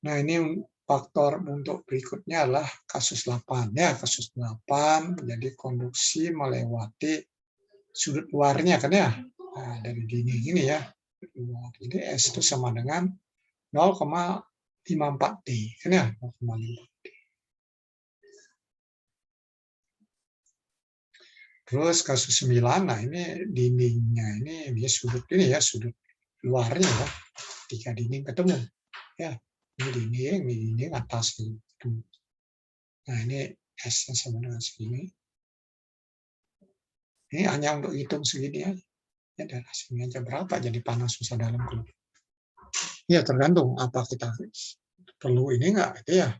Nah, ini faktor untuk berikutnya adalah kasus 8. Ya, kasus 8 menjadi konduksi melewati sudut luarnya kan ya. Nah, dari dinding ini ya. Jadi S itu sama dengan 0,54 D kan ya, 0,54 D. Terus kasus 9, nah ini dindingnya ini sudut ini ya, sudut luarnya ya. Tiga dinding ketemu. Ya, ini dinding atas ini. Nah, ini S-nya sama dengan segini. Ini hanya untuk hitung segini aja. Ya, darah sini aja berapa jadi panas susah dalam keluar. Ya, tergantung apa kita perlu ini enggak itu ya.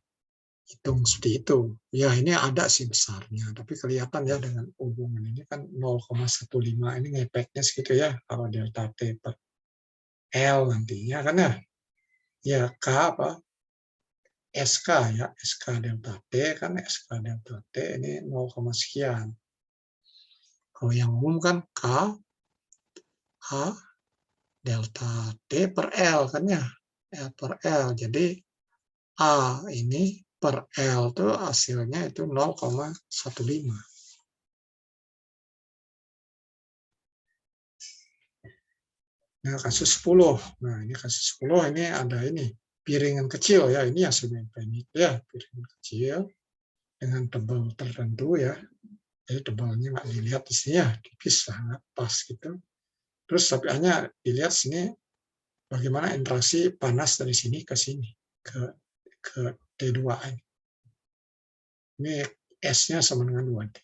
Hitung seperti itu. Ya, ini ada sih besarnya, tapi kelihatan ya dengan hubungan ini kan 0,15 ini ngepeknya segitu ya kalau delta T per L nantinya kan ya. Ya, K apa? SK ya, SK delta T kan SK delta T ini 0, sekian. Kalau yang umum kan K A delta T per L kan ya. L per L. Jadi A ini per L itu hasilnya itu 0,15. Nah, kasus 10. Nah, ini kasus 10 ini ada ini piringan kecil ya. Ini hasilnya ini ya, piringan kecil dengan tebal tertentu ya. Jadi tebalnya nggak dilihat di sini ya, tipis sangat pas gitu. Terus tapi hanya dilihat sini bagaimana interaksi panas dari sini ke sini ke T2 ini. Ini S-nya sama dengan 2D.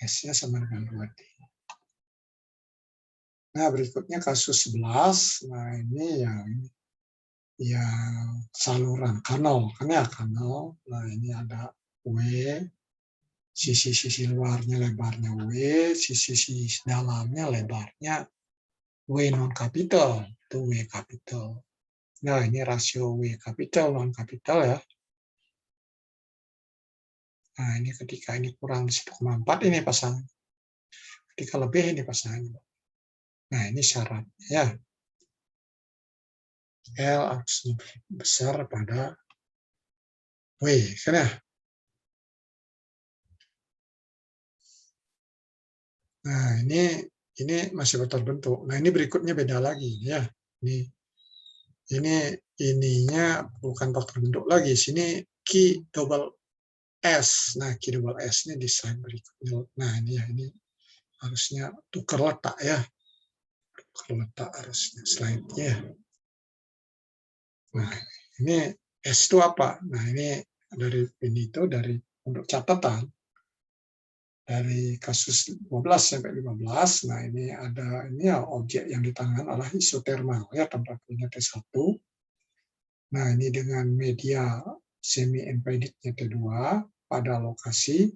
S-nya sama dengan 2D. Nah, berikutnya kasus 11. Nah, ini yang saluran kanal, kan ya kanal. Nah, ini ada W, sisi-sisi luarnya lebarnya W, sisi dalamnya lebarnya W non kapital, itu W kapital. Nah, ini rasio W kapital non kapital ya. Nah, ini ketika ini kurang 1,4 ini pasangan. Ketika lebih ini pasangan. Nah, ini syaratnya ya. L harus besar pada W, kan ya? Nah, ini masih terbentuk. Nah, ini berikutnya beda lagi ya. Ini ininya bukan faktor bentuk lagi. Sini Q double S. Nah, Q double S ini desain berikutnya. Nah, ini ya ini harusnya tukar letak ya. Tukar letak harusnya slide-nya. Nah, ini S itu apa? Nah, ini dari ini itu dari untuk catatan dari kasus 12 sampai 15. Nah, ini ada ini ya objek yang ditangani adalah isotermal ya, temperaturnya T1. Nah, ini dengan media semi embedded-nya T2 pada lokasi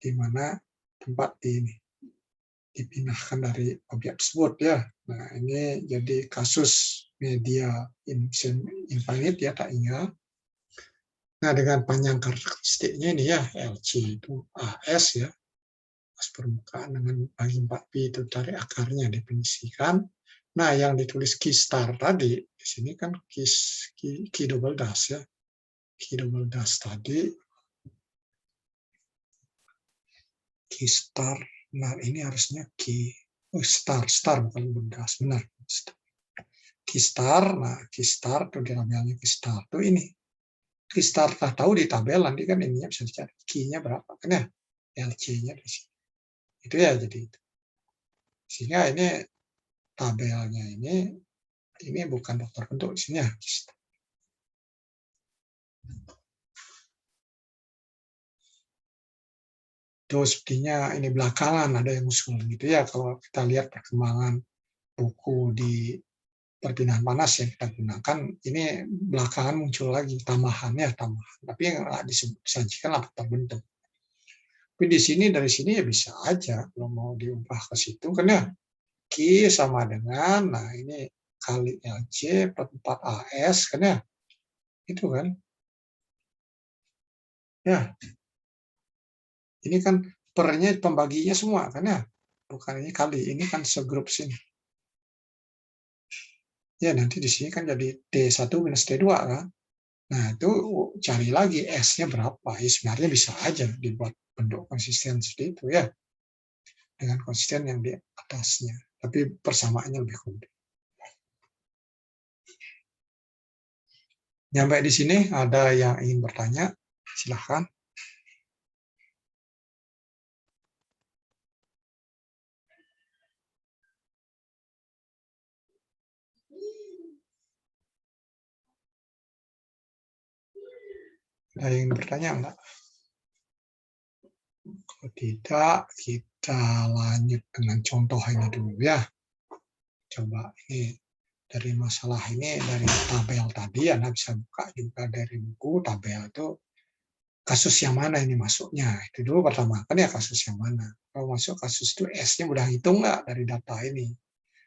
di mana tempat ini dipindahkan dari objek tersebut ya. Nah, ini jadi kasus media semi infinite ya, tak ingat. Nah, dengan panjang karakteristiknya ini ya, LC itu AS ya, pas permukaan dengan bagi 4pi itu tarik akarnya definisikan. Nah, yang ditulis Q star tadi, di sini kan Q double dash ya. Q double dash tadi, Q star Benar, ini harusnya key. Oh, star bukan bedas. Benar. Key star, nah key star tuh di tabelnya key star tuh ini. Key star tahu di tabel nanti kan ininya bisa dicari. Key-nya berapa kan ya? LC-nya di sini. Itu ya jadi itu. Sehingga ini tabelnya ini bukan dokter bentuk di sini ya. Itu sepertinya ini belakangan ada yang usul gitu ya, kalau kita lihat perkembangan buku di perpindahan panas yang kita gunakan, ini belakangan muncul lagi tambahannya, tapi yang disajikan lah terbentuk. Tapi di sini dari sini ya bisa aja kalau mau diubah ke situ kan ya, Q sama dengan, nah ini kali LC per 4AS kan ya, itu kan. Ya, ini kan pernya pembaginya semua kan ya, bukan ini kali, ini kan segrup sini. Ya nanti di sini kan jadi T1 minus T2 kan. Nah itu cari lagi S-nya berapa, ya sebenarnya bisa aja dibuat bentuk konsisten seperti itu ya, dengan konsisten yang di atasnya, tapi persamaannya lebih kompleks. Sampai di sini ada yang ingin bertanya, silahkan. Ada yang bertanya enggak? Kalau tidak, kita lanjut dengan contoh ini dulu ya. Coba ini dari masalah ini, dari tabel tadi, Anda bisa buka juga dari buku tabel itu, kasus yang mana ini masuknya. Itu dulu pertama, kan ya kasus yang mana. Kalau masuk kasus itu S-nya udah hitung nggak dari data ini.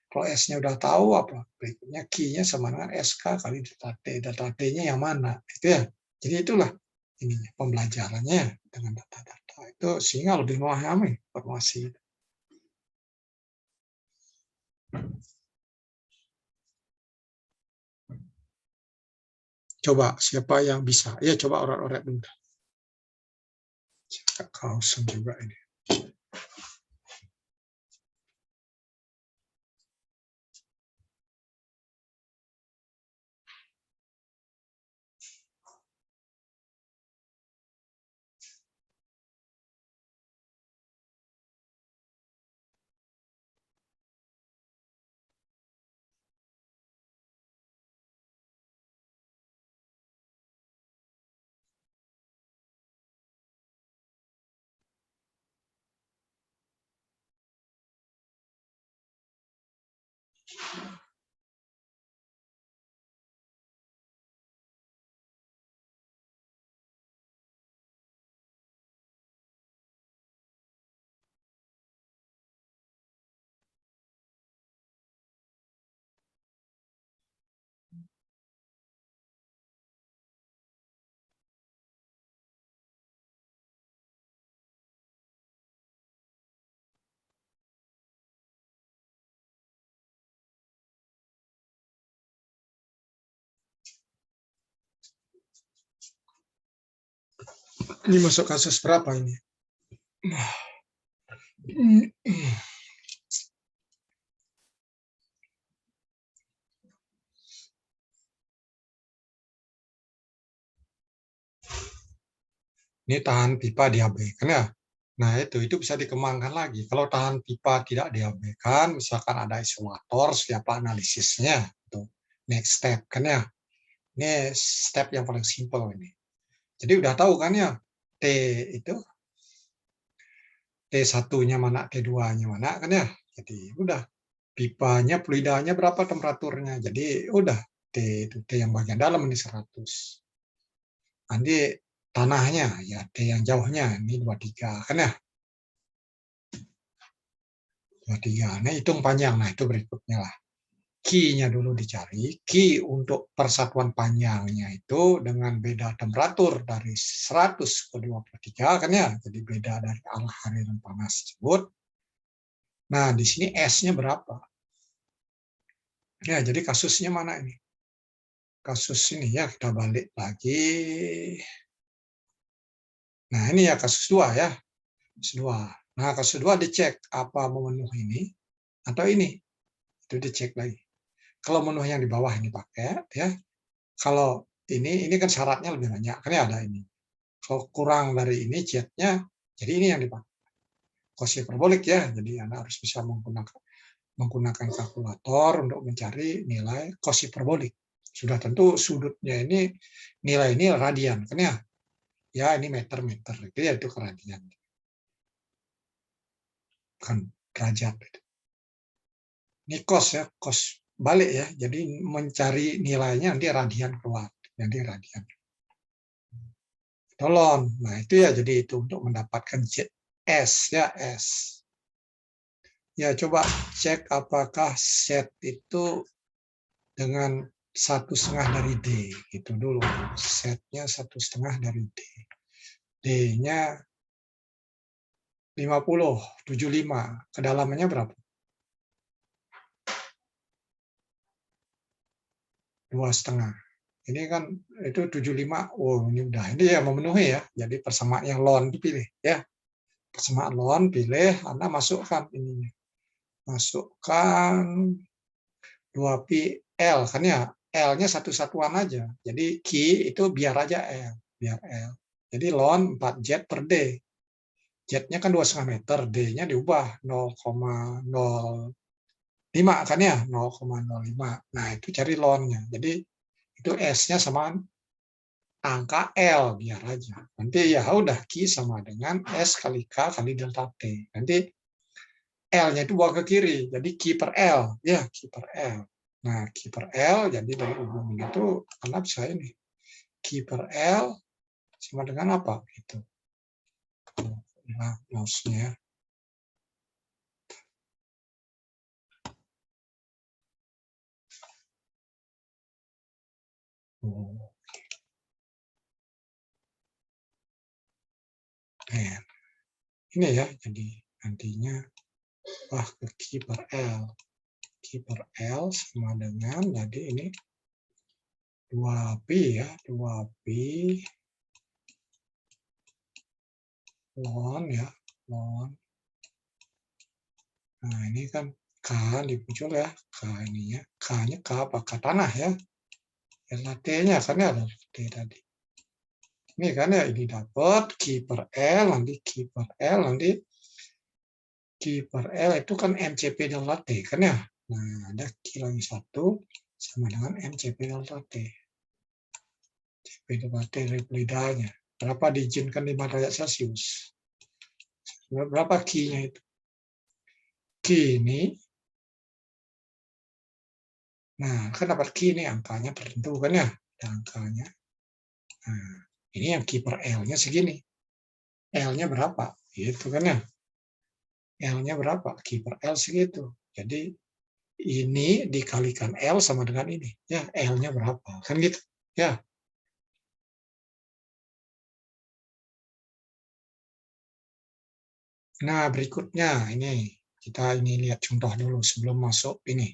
Kalau S-nya udah tahu apa, berikutnya Q-nya sama dengan SK kali data T. Data T-nya yang mana, itu ya. Jadi itulah ini pembelajarannya dengan data-data itu, sehingga lebih memahami informasi. Coba siapa yang bisa? Ya coba orat-orat dulu. Carlson juga ini. Ini masuk kasus berapa ini? Ini tahan pipa diabaikan ya. Nah itu bisa dikembangkan lagi. Kalau tahan pipa tidak diabaikan, misalkan ada isolator, siapa analisisnya? Itu next step kan ya. Ini step yang paling simpel ini. Jadi udah tahu kan ya, T itu T1-nya mana, T2-nya mana kan ya. Jadi udah pipanya, fluidanya berapa temperaturnya. Jadi udah T itu T yang bagian dalam ini 100. Nanti tanahnya ya T yang jauhnya ini 23 kan ya. 23. Nah, hitung panjang. Nah, itu berikutnya lah. Q-nya dulu dicari. Q untuk persatuan panjangnya itu dengan beda temperatur dari 100 ke 23 kan ya. Jadi beda dari arah aliran panas tersebut. Nah, di sini S-nya berapa? Ya, jadi kasusnya mana ini? Kasus ini ya, kita balik lagi. Nah, ini ya kasus 2 ya. Kasus 2. Nah, kasus kedua dicek apa memenuhi ini atau ini. Itu dicek lagi. Kalau memenuhi yang di bawah ini pakai, ya. Kalau ini kan syaratnya lebih banyak, kan ya ada ini. Kalau kurang dari ini jetnya, jadi ini yang dipakai. Cos hiperbolik ya, jadi Anda harus bisa menggunakan kalkulator untuk mencari nilai cos hiperbolik. Sudah tentu sudutnya ini nilai ini radian, kan ya? Ya ini meter, itu ya itu radian, bukan derajat. Ini cos ya, cos balik ya. Jadi mencari nilainya nanti radian keluar, nanti radian. Tolong, nah itu ya jadi itu untuk mendapatkan S ya S. Ya coba cek apakah set itu dengan 1/2 dari D gitu dulu. Setnya 1/2 dari D. D-nya 50, 75. Kedalamannya berapa? 2,5. Ini kan itu 75. Oh, ini udah. Ini ya memenuhi ya. Jadi persamaan yang ln dipilih ya. Persamaan ln pilih, Anda masukkan ininya. Masukkan 2pi L kan ya. L-nya satu-satuan aja. Jadi Q itu biar aja L, biar L. Jadi ln 4 jet per D. Jetnya kan 2,5 meter, D-nya diubah 0,05 kan ya, 0,05. Nah, itu cari ln-nya. Jadi itu S-nya sama angka L biar aja. Nanti ya udah Q sama dengan S kali K kali delta T. Nanti L-nya itu bawa ke kiri, jadi Q per L. Ya, Q per L. Nah, Q per L, jadi dari hubungan itu, Anda bisa ini. Q per L sama dengan apa? Gitu. Nah, mouse-nya. Oh. Nah, ini ya, jadi nantinya ke Q per L. Q per L sama dengan, jadi ini 2pi ya, 2pi ln ya, ln. Nah, ini kan K dimuncul ya, K ininya. K-nya K apa? K tanah ya. T-nya kan ya ada T tadi. Ini kan ya, ini dapat Q per L, nanti Q per L, nanti Q per L itu kan MCP delta T kan ya. Nah, ada Q lagi 1 sama dengan MCP delta T. MCP delta T dari pelidanya. Berapa diizinkan 5 derajat Celcius? Berapa Q-nya itu? Q ini, nah kan dapat Q ini angkanya tertentu kan ya, ada angkanya. Nah, ini yang Q per L-nya segini. L-nya berapa? Gitu kan ya. L-nya berapa? Q per L segitu. Jadi ini dikalikan L sama dengan ini. Ya, L-nya berapa? Kan gitu. Ya. Nah, berikutnya ini kita ini lihat contoh dulu sebelum masuk ini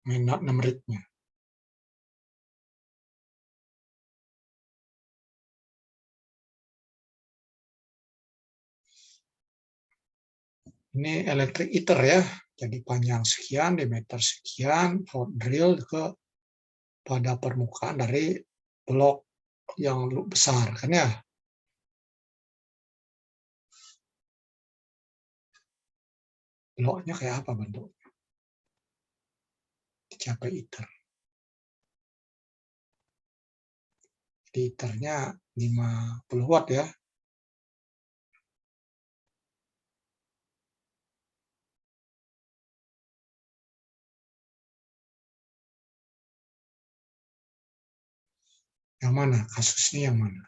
numeriknya. Ini electric heater ya. Jadi panjang sekian, diameter sekian, hot drill ke pada permukaan dari blok yang besar kan ya. Bloknya kayak apa bentuknya? Dicapai heater. Heaternya 50 watt ya. Yang mana? Kasusnya yang mana?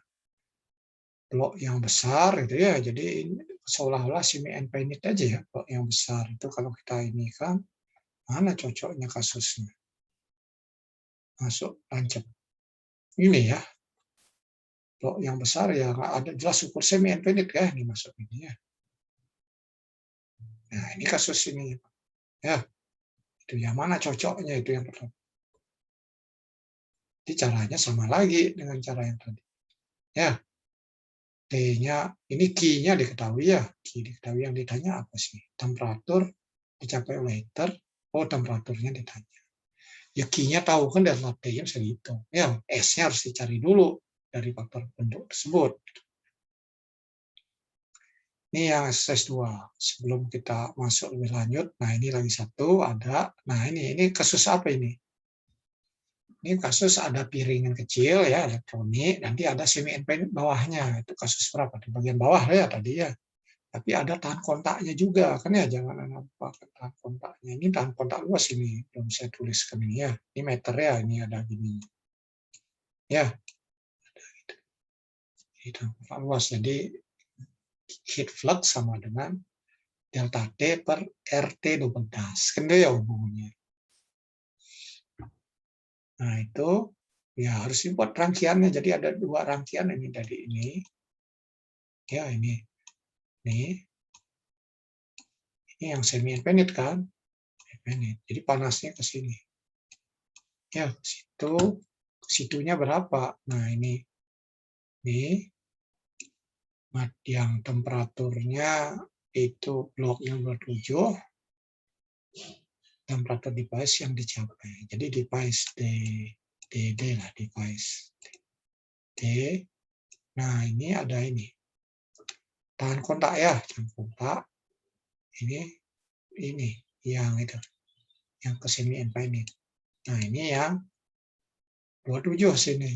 Blok yang besar gitu ya. Jadi seolah-olah semi infinite aja ya. Blok yang besar itu kalau kita ini kan mana cocoknya kasusnya? Masuk tancap. Ini ya. Blok yang besar ya ada jelas ukur semi infinite ya ini masuk ini ya. Nah, ini kasus ini. Ya. Itu yang mana cocoknya itu yang pertama. Jadi caranya sama lagi dengan cara yang tadi. Ya. T-nya, ini key-nya diketahui ya. Key diketahui, yang ditanya apa sih? Temperatur dicapai oleh heater. Oh, temperaturnya ditanya. Ya key-nya tahu kan, delta T-nya bisa dihitung. Ya, S-nya harus dicari dulu dari faktor bentuk tersebut. Ini yang exercise 2. Sebelum kita masuk lebih lanjut, nah ini lagi satu ada. Nah ini kasus apa ini? Ini kasus ada piringan kecil ya, elektronik, nanti ada semi independent bawahnya. Itu kasus berapa? Di bagian bawah ya tadi ya. Tapi ada tahan kontaknya juga kan ya, jangan lupa tahan kontaknya. Ini tahan kontak luas ini, belum saya tuliskan ini ya. Ini meter ya, ini ada gini. Ya, ini tahan kontak luas. Jadi heat flux sama dengan delta T per RT double dash. Kan itu ya hubungannya. Nah itu ya harus dibuat rangkaiannya. Jadi ada dua rangkaian ini dari ini. Ya ini yang semi infinite kan. Infinite. Jadi panasnya ke sini. Ya ke situ. Ke situnya berapa? Nah ini yang temperaturnya itu bloknya 27. Temperatur device yang dicapai. Jadi device DD lah, device D. Nah ini ada ini tahan kontak ya, tahan kontak. Ini yang itu, yang ke semi infinite. Nah ini yang 27 sini.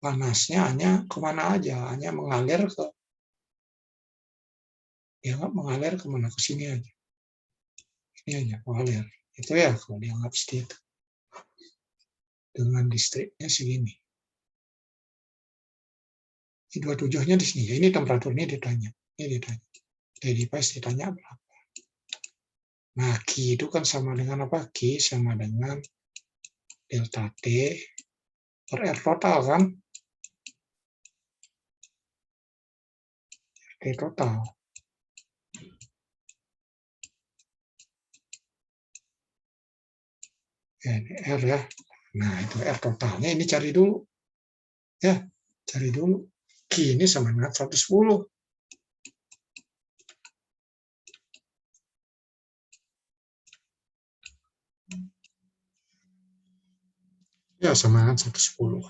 Panasnya hanya kemana aja, hanya mengalir ke, dianggap mengalir kemana, ke sini aja. Ini aja mengalir. Itu ya kalau dianggap seperti itu. Dengan listriknya segini. 27-nya di sini. Ya, ini temperaturnya ditanya. Ini ditanya. Dari device ditanya berapa. Nah, Q itu kan sama dengan apa? Q sama dengan delta T per R total kan? T total. Ya, ini R ya. Nah, itu R totalnya ini cari dulu. Ya, cari dulu. Q ini sama dengan 110. Ya, sama dengan 110.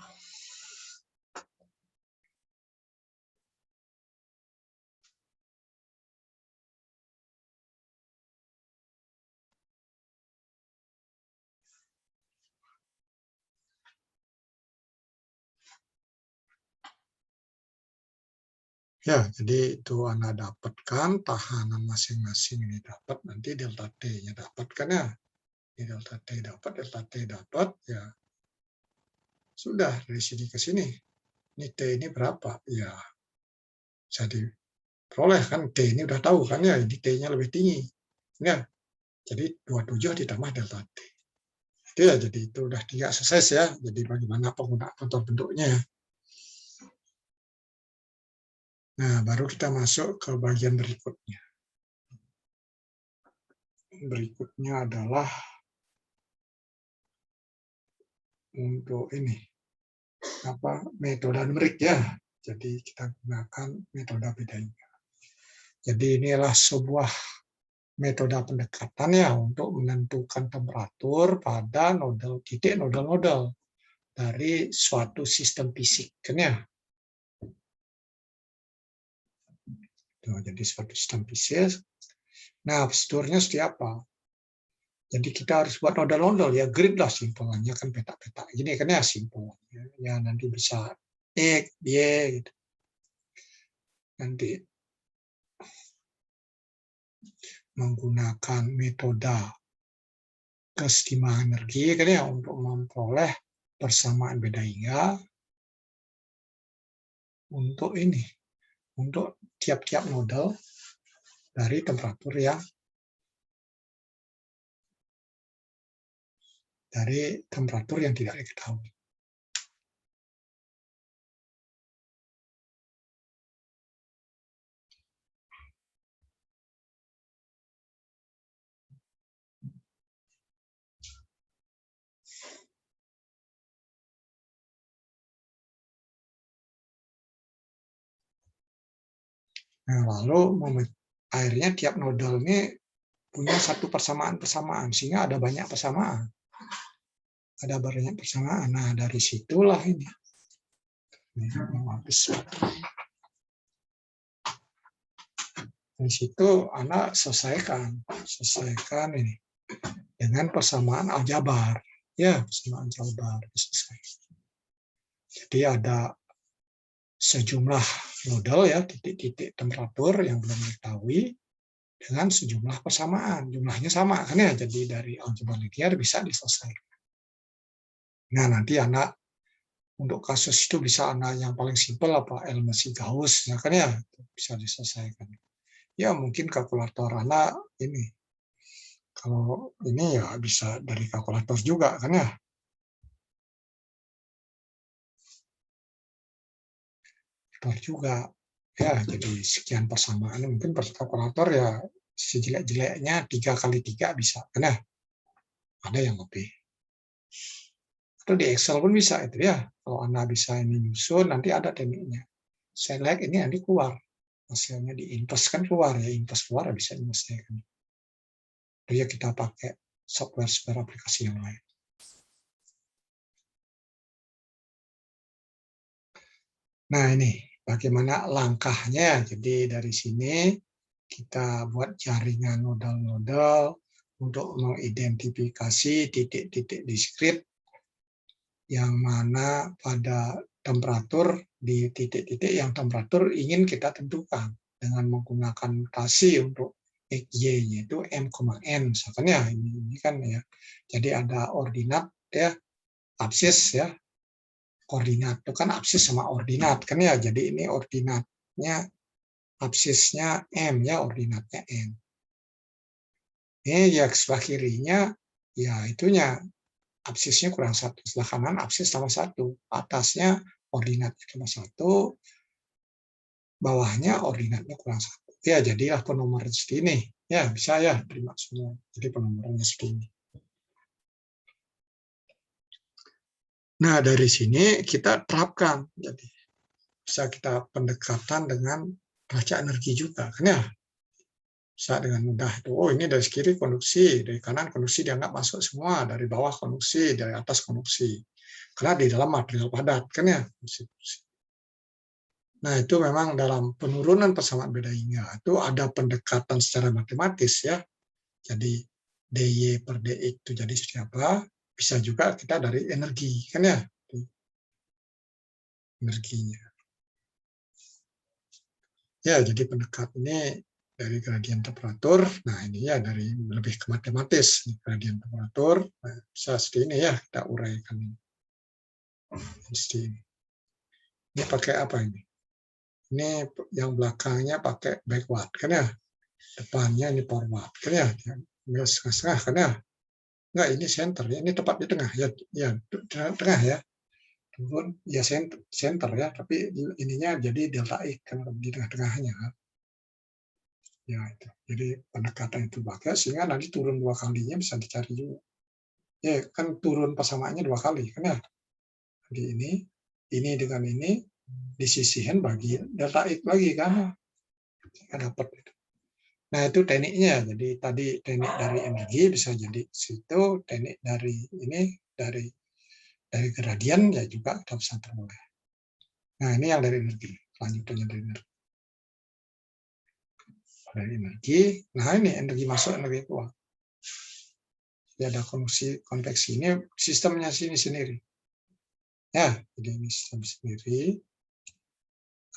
Ya, jadi itu Anda dapatkan tahanan masing-masing ini dapat, nanti delta T-nya dapat kan ya. Ini delta T dapat, ya sudah dari sini ke sini. Ini T ini berapa? Ya, bisa diperoleh kan, T ini udah tahu kan ya, ini T-nya lebih tinggi. Ya, jadi 27 ditambah delta T. Itu ya, jadi itu udah 3 exercise ya. Jadi bagaimana penggunaan faktor bentuknya ya. Nah, baru kita masuk ke bagian berikutnya. Berikutnya adalah untuk ini, metode numerik ya. Jadi kita gunakan metode bedanya. Jadi inilah sebuah metode pendekatan ya untuk menentukan temperatur pada titik nodal-nodal dari suatu sistem fisik kan ya. Jadi suatu sistem fisik. Nah, prosedurnya seperti apa? Jadi kita harus buat nodal-nodal ya, grid lah simpulannya kan, peta-peta. Ini kan ya simpul. Ya nanti bisa X, Y gitu. Nanti menggunakan metode kesetimbangan energi kan ya untuk memperoleh persamaan beda hingga untuk ini, untuk tiap-tiap nodal dari temperatur yang tidak diketahui. Nah, lalu akhirnya tiap nodal ini punya satu persamaan sehingga ada banyak persamaan. Ada banyak persamaan. Nah, dari situlah ini. Dari situ Anda selesaikan ini dengan persamaan aljabar. Ya, persamaan aljabar selesai. Jadi ada sejumlah nodal ya, titik-titik temperatur yang belum diketahui dengan sejumlah persamaan. Jumlahnya sama kan ya, jadi dari aljabar linear bisa diselesaikan. Nah, nanti Anda untuk kasus itu bisa Anda yang paling simpel apa Elmasi Gauss ya kan ya, bisa diselesaikan. Ya, mungkin kalkulator Anda ini. Kalau ini ya bisa dari kalkulator juga kan ya. Juga ya, jadi sekian persamaan mungkin kalkulator ya sejelek-jeleknya 3 kali 3 bisa kan ya, ada yang lebih, atau di Excel pun bisa itu ya. Kalau Anda bisa ini nyusun, nanti ada tekniknya select ini, nanti keluar hasilnya di input kan, keluar ya, input keluar bisa diselesaikan. Itu ya kita pakai software aplikasi yang lain. Nah, ini bagaimana langkahnya. Jadi dari sini kita buat jaringan nodal-nodal untuk mengidentifikasi titik-titik diskrit yang mana pada temperatur di titik-titik yang temperatur ingin kita tentukan dengan menggunakan notasi untuk XY yaitu M,N misalkan ya, ini kan ya. Jadi ada ordinat ya, absis ya. Koordinat itu kan absis sama ordinat kan ya. Jadi ini ordinatnya absisnya M ya, ordinatnya N. Ini ya sebelah kirinya ya itunya absisnya kurang 1, sebelah kanan absis tambah 1, atasnya ordinatnya tambah 1, bawahnya ordinatnya kurang 1. Ya jadilah penomoran seperti ini. Ya bisa ya terima semua. Jadi penomorannya seperti ini. Nah, dari sini kita terapkan. Jadi bisa kita pendekatan dengan raca energi juga kan ya. Bisa dengan mudah itu. Oh, ini dari kiri konduksi, dari kanan konduksi dianggap masuk semua, dari bawah konduksi, dari atas konduksi. Karena di dalam material padat kan ya. Nah, itu memang dalam penurunan persamaan beda hingga itu ada pendekatan secara matematis ya. Jadi DY per DX itu jadi siapa? Bisa juga kita dari energi kan ya. Energinya. Ya, jadi pendekat ini dari gradien temperatur. Nah, ini ya dari lebih ke matematis. Gradien temperatur, nah, bisa seperti ini ya, kita uraikan ini. Seperti ini. Ini pakai apa ini? Ini yang belakangnya pakai backwatt, kan ya? Depannya ini forward, kan ya? Ini setengah-setengah, kan ya? Enggak, ini center, ya. Ini tepat di tengah, ya, tengah ya. Turun ya center ya, tapi ininya jadi delta X kan di tengah-tengahnya. Ya itu. Jadi pendekatan itu pakai sehingga nanti turun 2 kalinya bisa dicari juga. Ya kan turun persamaannya 2 kali kan ya. Jadi ini dengan ini disisihin bagi delta X lagi kan. Kita dapat itu. Nah itu tekniknya. Jadi tadi teknik dari energi bisa jadi situ, teknik dari ini dari gradien ya juga kita bisa peroleh. Nah ini yang dari energi, lanjutannya dari energi. Nah ini energi masuk, energi keluar. Jadi ada konveksi ini sistemnya sini sendiri. Ya, jadi ini sistem sendiri.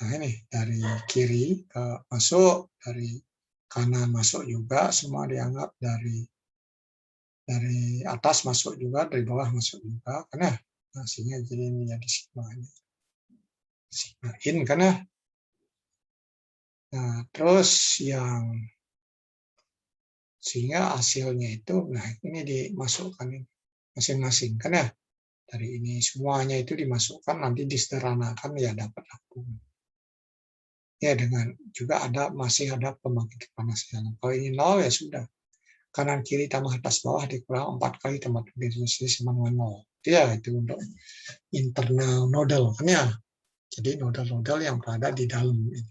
Nah ini dari kiri ke masuk, dari kanan masuk juga, semua dianggap dari atas masuk juga, dari bawah masuk juga, karena hasilnya jadi ini jadi sigma in kan ya. Nah terus yang sehingga hasilnya itu, nah ini dimasukkan masing-masing kan ya. Dari ini semuanya itu dimasukkan, nanti disederhanakan ya dapat aku. Ya dengan juga masih ada pembangkit panas jalan. Kalau ini 0 ya sudah. Kanan kiri tambah atas bawah dikurang 4 kali tambah definisi sama dengan 0. Ya itu untuk internal nodal kan ya. Jadi nodal-nodal yang berada di dalam ini.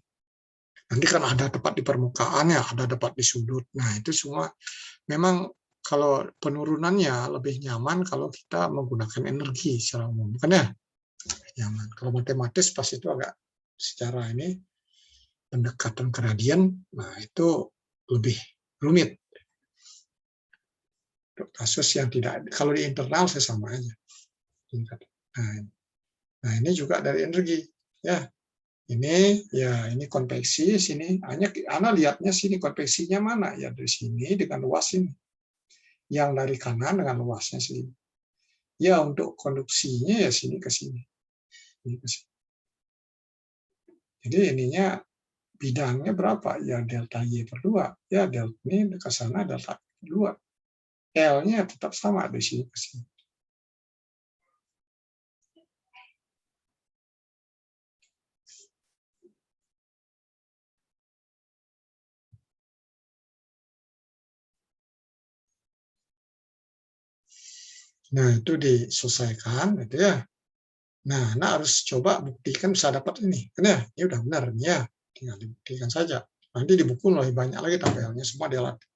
Nanti kan ada tepat di permukaan ya, ada tepat di sudut. Nah, itu semua memang kalau penurunannya lebih nyaman kalau kita menggunakan energi secara umum, kan ya? Nyaman. Kalau matematis pas itu agak secara ini pendekatan gradien, nah itu lebih rumit. Kasus yang tidak, kalau di internal saya sama aja. Nah, ini juga dari energi, ya. Ini konveksi sini. Hanya Ana lihatnya sini konveksinya mana ya, dari sini dengan luas ini. Yang dari kanan dengan luasnya sini. Ya, untuk konduksinya ya sini ke sini. Ini ke sini. Jadi ininya bidangnya berapa? Ya delta Y per 2. Ya, delta ini ke sana delta per 2. L-nya tetap sama dari sini ke sini. Nah, itu diselesaikan, gitu ya. Nah, harus coba buktikan bisa dapat ini. Kan ya, ini udah benar ya. Tinggal dibuktikan saja. Nanti di buku lebih banyak lagi tabelnya, semua dilatih.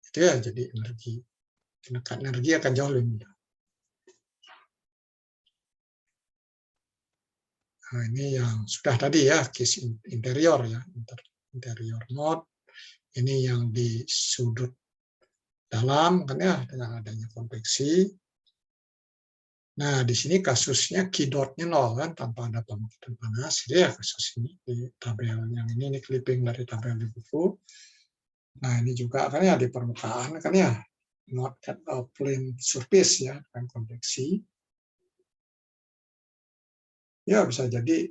Itu ya, jadi energi. Penekan energi akan jauh lebih mudah. Nah, ini yang sudah tadi ya, case interior ya, interior node. Ini yang di sudut dalam kan ya, dengan adanya konveksi. Nah, di sini kasusnya Q-dot-nya 0 kan, tanpa ada pembangkitan panas. Jadi ya kasus ini di tabel yang ini clipping dari tabel di buku. Nah, ini juga kan ya di permukaan kan ya, not at a plane surface ya, kan konveksi. Ya bisa jadi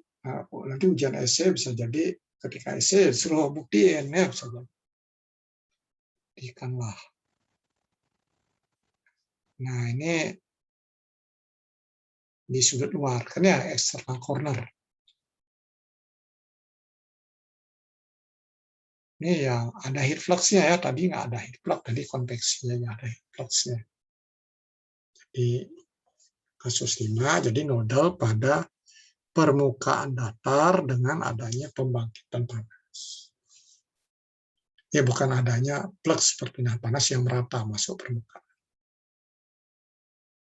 nanti ujian essay bisa jadi ketika essay suruh buktiin ya, bisa jadi. Buktikanlah. Nah, ini di sudut luar kan ya, external corner. Ini yang ada heat flux-nya ya, tadi nggak ada heat flux, tadi konveksinya nggak ada heat flux-nya. Jadi kasus 5, jadi nodal pada permukaan datar dengan adanya pembangkitan panas. Ya, bukan adanya flux perpindahan panas yang merata masuk permukaan.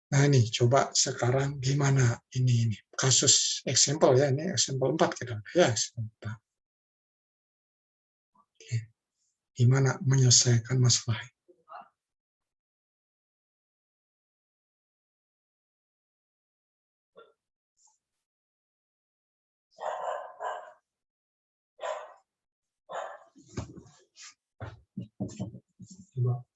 Nah, ini coba sekarang gimana ini kasus example ya, ini example 4 kita ya. Oke. Gimana menyelesaikan masalah ini? Coba.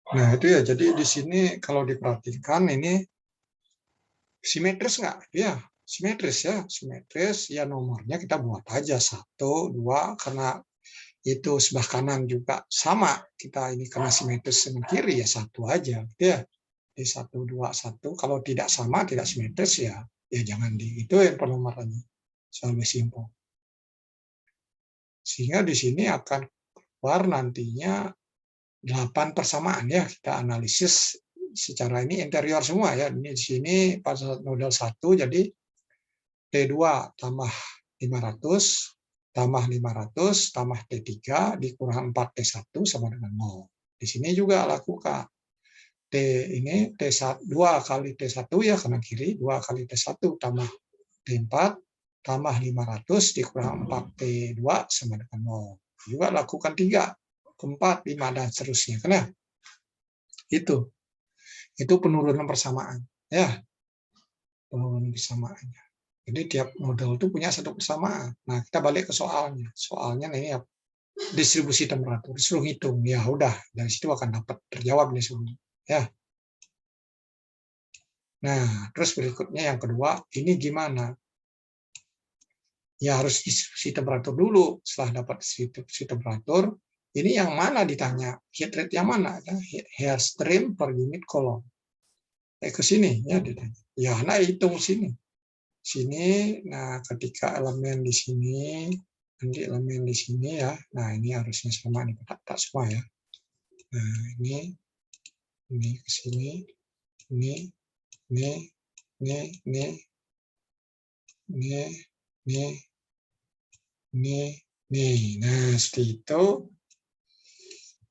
Nah, itu ya, jadi di sini kalau diperhatikan ini simetris nggak? Ya, simetris ya, simetris ya, nomornya kita buat aja 1, 2, karena itu sebelah kanan juga sama, kita ini karena simetris sebelah kiri ya 1 aja, ya. Di 1, 2, 1, kalau tidak sama, tidak simetris ya jangan diituin penomorannya, lebih simpel. Sehingga di sini akan keluar nantinya 8 persamaan ya, kita analisis secara ini interior semua ya. Ini di sini pada nodal 1 jadi T2 tambah 500 tambah 500 tambah T3 dikurang 4 T1 sama dengan 0. Di sini juga lakukan T ini T1 2 kali T1 ya kanan kiri, 2 kali T1 tambah T4 tambah 500 dikurang 4 T2 sama dengan 0. Juga lakukan 3, 4, 5 dan seterusnya kan ya. Itu penurunan persamaan ya. Penurunan persamaannya. Jadi tiap model itu punya satu persamaan. Nah, kita balik ke soalnya. Soalnya ini ya distribusi temperatur, disuruh hitung. Ya udah, dari situ akan dapat terjawab nih semua. Ya. Nah, terus berikutnya yang kedua, ini gimana? Ya harus distribusi temperatur dulu. Setelah dapat distribusi temperatur, ini yang mana ditanya? Heat rate yang mana? Hair stream per unit kolom. Ke sini ya ditanya. Ya, nah hitung sini. Sini, nah ketika elemen di sini, nanti elemen di sini ya. Nah, ini harusnya sama nih, tak semua ya. Nah, ini ke sini. ini, ini, ini, ini, ini, ini, ini. Nah, seperti itu.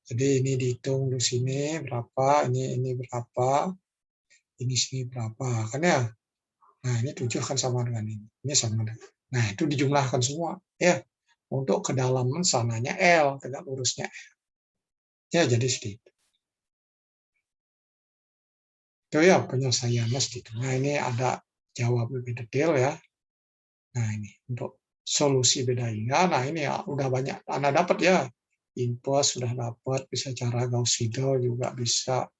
Jadi ini dihitung di sini berapa, ini berapa, ini sini berapa, kan ya? Nah, ini 7 kan sama dengan ini sama dengan. Nah, itu dijumlahkan semua, ya. Untuk kedalaman sananya L, tegak lurusnya L. Ya, jadi seperti itu. Itu ya penyelesaiannya seperti itu. Nah, ini ada jawab lebih detail ya. Nah, ini untuk solusi beda hingga. Nah, ini ya udah banyak Anda dapat ya. Impulse sudah dapat, bisa cara Gauss-Seidel juga bisa.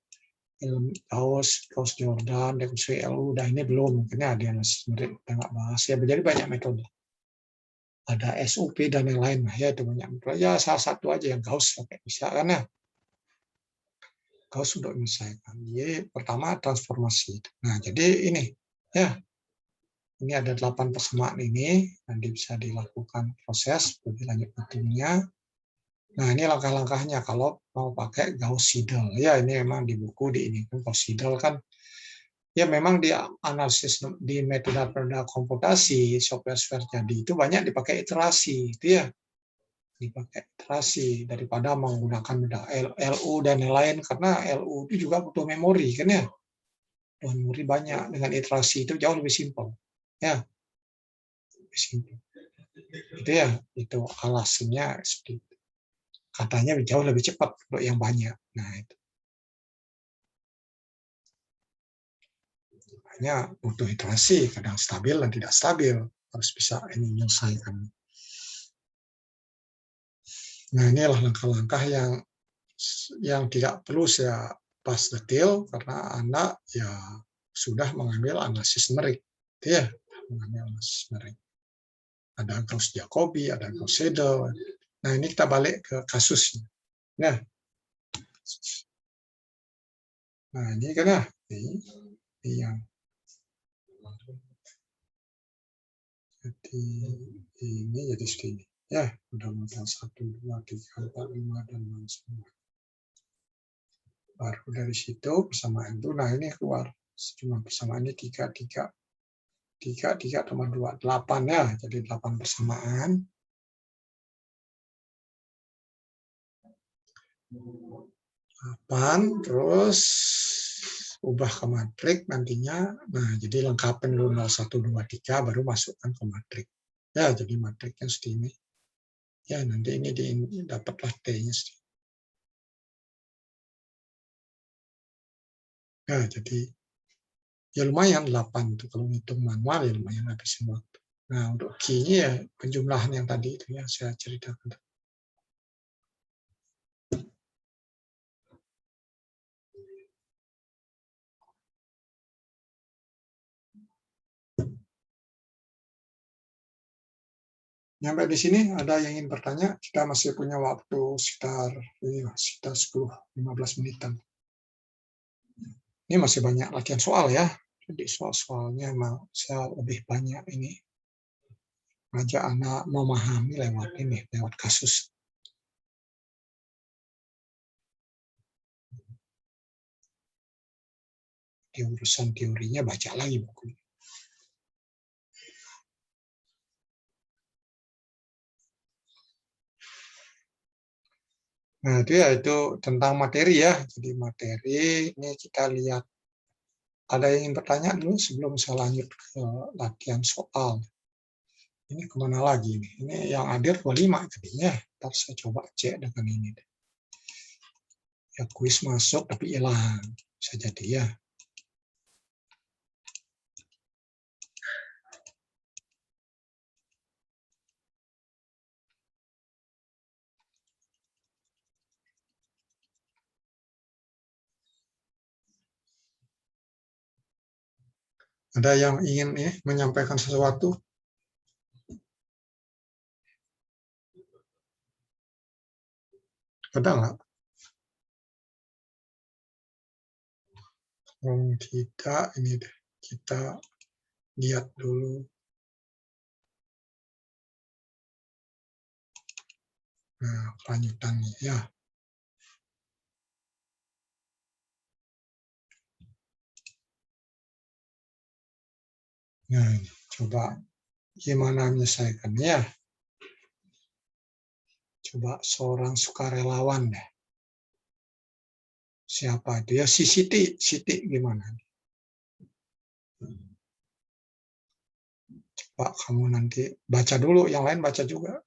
Gauss Jordan, DQCLU, udah ini belum. Mungkin ada yang sebenarnya kita nggak bahas. Ya, jadi banyak metode. Ada SUP dan yang lain. Ya, itu banyak metode. Ya, salah satu aja yang Gauss pakai bisa kan ya. Gauss untuk menyelesaikan. Jadi, pertama transformasi. Nah, jadi ini. Ya, ini ada 8 persamaan ini. Nanti bisa dilakukan proses lebih lanjut hitungnya. Nah, ini langkah-langkahnya kalau mau pakai Gauss-Seidel. Ya, ini memang di buku di ini kan Gauss-Seidel kan ya memang di analisis di metode komputasi software jadi itu banyak dipakai iterasi itu ya. Dipakai iterasi daripada menggunakan LU dan lain-lain karena LU itu juga butuh memori kan ya. Memori banyak dengan iterasi itu jauh lebih simpel. Ya, lebih simpel. Itu ya, itu alasannya seperti itu. Katanya jauh lebih cepat untuk yang banyak. Nah, itu. Hanya butuh iterasi, kadang stabil dan tidak stabil. Harus bisa ini menyelesaikan. Nah, inilah langkah-langkah yang tidak perlu saya bahas detail karena Anda ya sudah mengambil analisis numerik. Ya, mengambil analisis numerik. Ada Gauss-Jacobi, ada Gauss-Seidel. Nah, ini kita balik ke kasusnya. Nah, ini kan ya, ini yang jadi ini jadi segini. Ya, udah modal 1, 2, 3, 4, 5, dan 6 semua. Baru dari situ persamaan itu, nah ini keluar. Cuma persamaan ini 3, 3, 3 tambah 2, 8 ya. Jadi 8 persamaan. 8, terus ubah ke matrik nantinya. Nah, jadi lengkapin dulu 0, 1, 2, 3, baru masukkan ke matrik. Ya, jadi matriknya seperti ini. Ya, nanti ini dapatlah T-nya. Ya, jadi ya lumayan 8 itu kalau ngitung manual ya lumayan habisin waktu. Nah, untuk Q-nya ya penjumlahan yang tadi itu ya saya ceritakan. Sampai di sini ada yang ingin bertanya? Kita masih punya waktu sekitar 10-15 menitan. Ini masih banyak latihan soal ya. Jadi soal-soalnya saya lebih banyak ini ngajak anak memahami lewat kasus. Di urusan teorinya baca lagi buku. Nah, itu ya itu tentang materi ya. Jadi materi ini kita lihat. Ada yang ingin bertanya dulu sebelum saya lanjut ke latihan soal. Ini kemana lagi nih? Ini yang hadir 25 tadinya. Ntar saya coba cek dengan ini. Ya kuis masuk tapi hilang. Bisa jadi ya. Ada yang ingin menyampaikan sesuatu? Ada nggak? Tidak, ini deh. Kita lihat dulu. Nah, kelanjutannya ya. Nah, coba gimana menyelesaikannya? Coba seorang sukarelawan deh. Siapa itu ya? Si Siti. Siti gimana? Coba kamu nanti baca dulu, yang lain baca juga.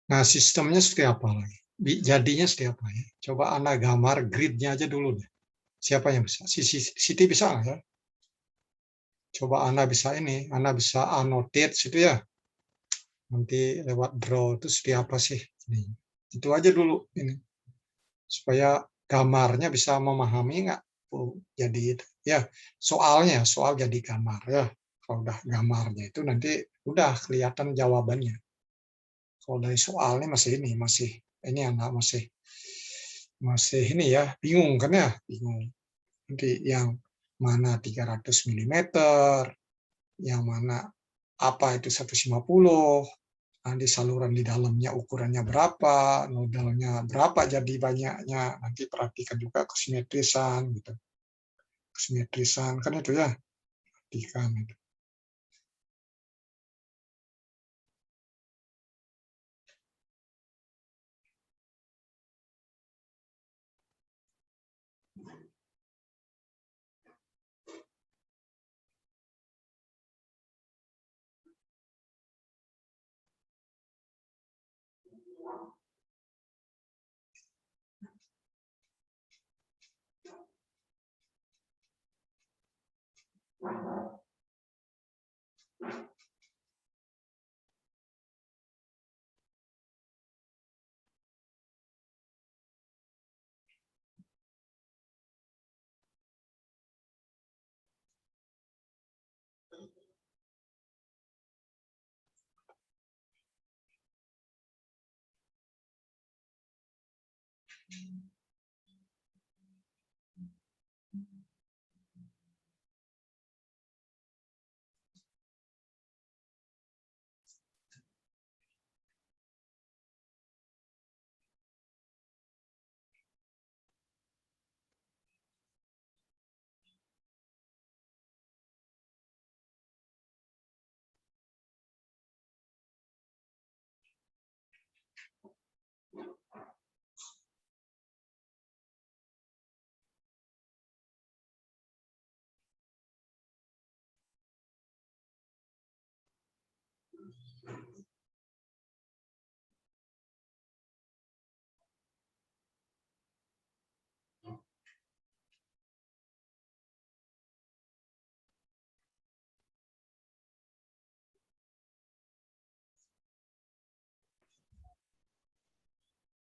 Nah, sistemnya seperti apa lagi? Jadinya seperti apa ya? Coba Anda gambar gridnya aja dulu deh. Siapa yang bisa? Siti bisa nggak ya? Coba Anda bisa ini, Anda bisa annotate situ ya. Nanti lewat draw itu seperti apa sih? Ini. Itu aja dulu ini. Supaya gambarnya bisa memahami nggak? Oh, jadi itu. Ya, soal jadi gambar ya. Kalau udah gambarnya itu nanti udah kelihatan jawabannya. Kalau dari soalnya masih ini anak masih ini ya, bingung kan ya, bingung. Nanti yang mana 300 milimeter, yang mana apa itu 150, nanti saluran di dalamnya ukurannya berapa, nodalnya berapa jadi banyaknya, nanti perhatikan juga kesimetrisan gitu. Kesimetrisan kan itu ya, perhatikan itu.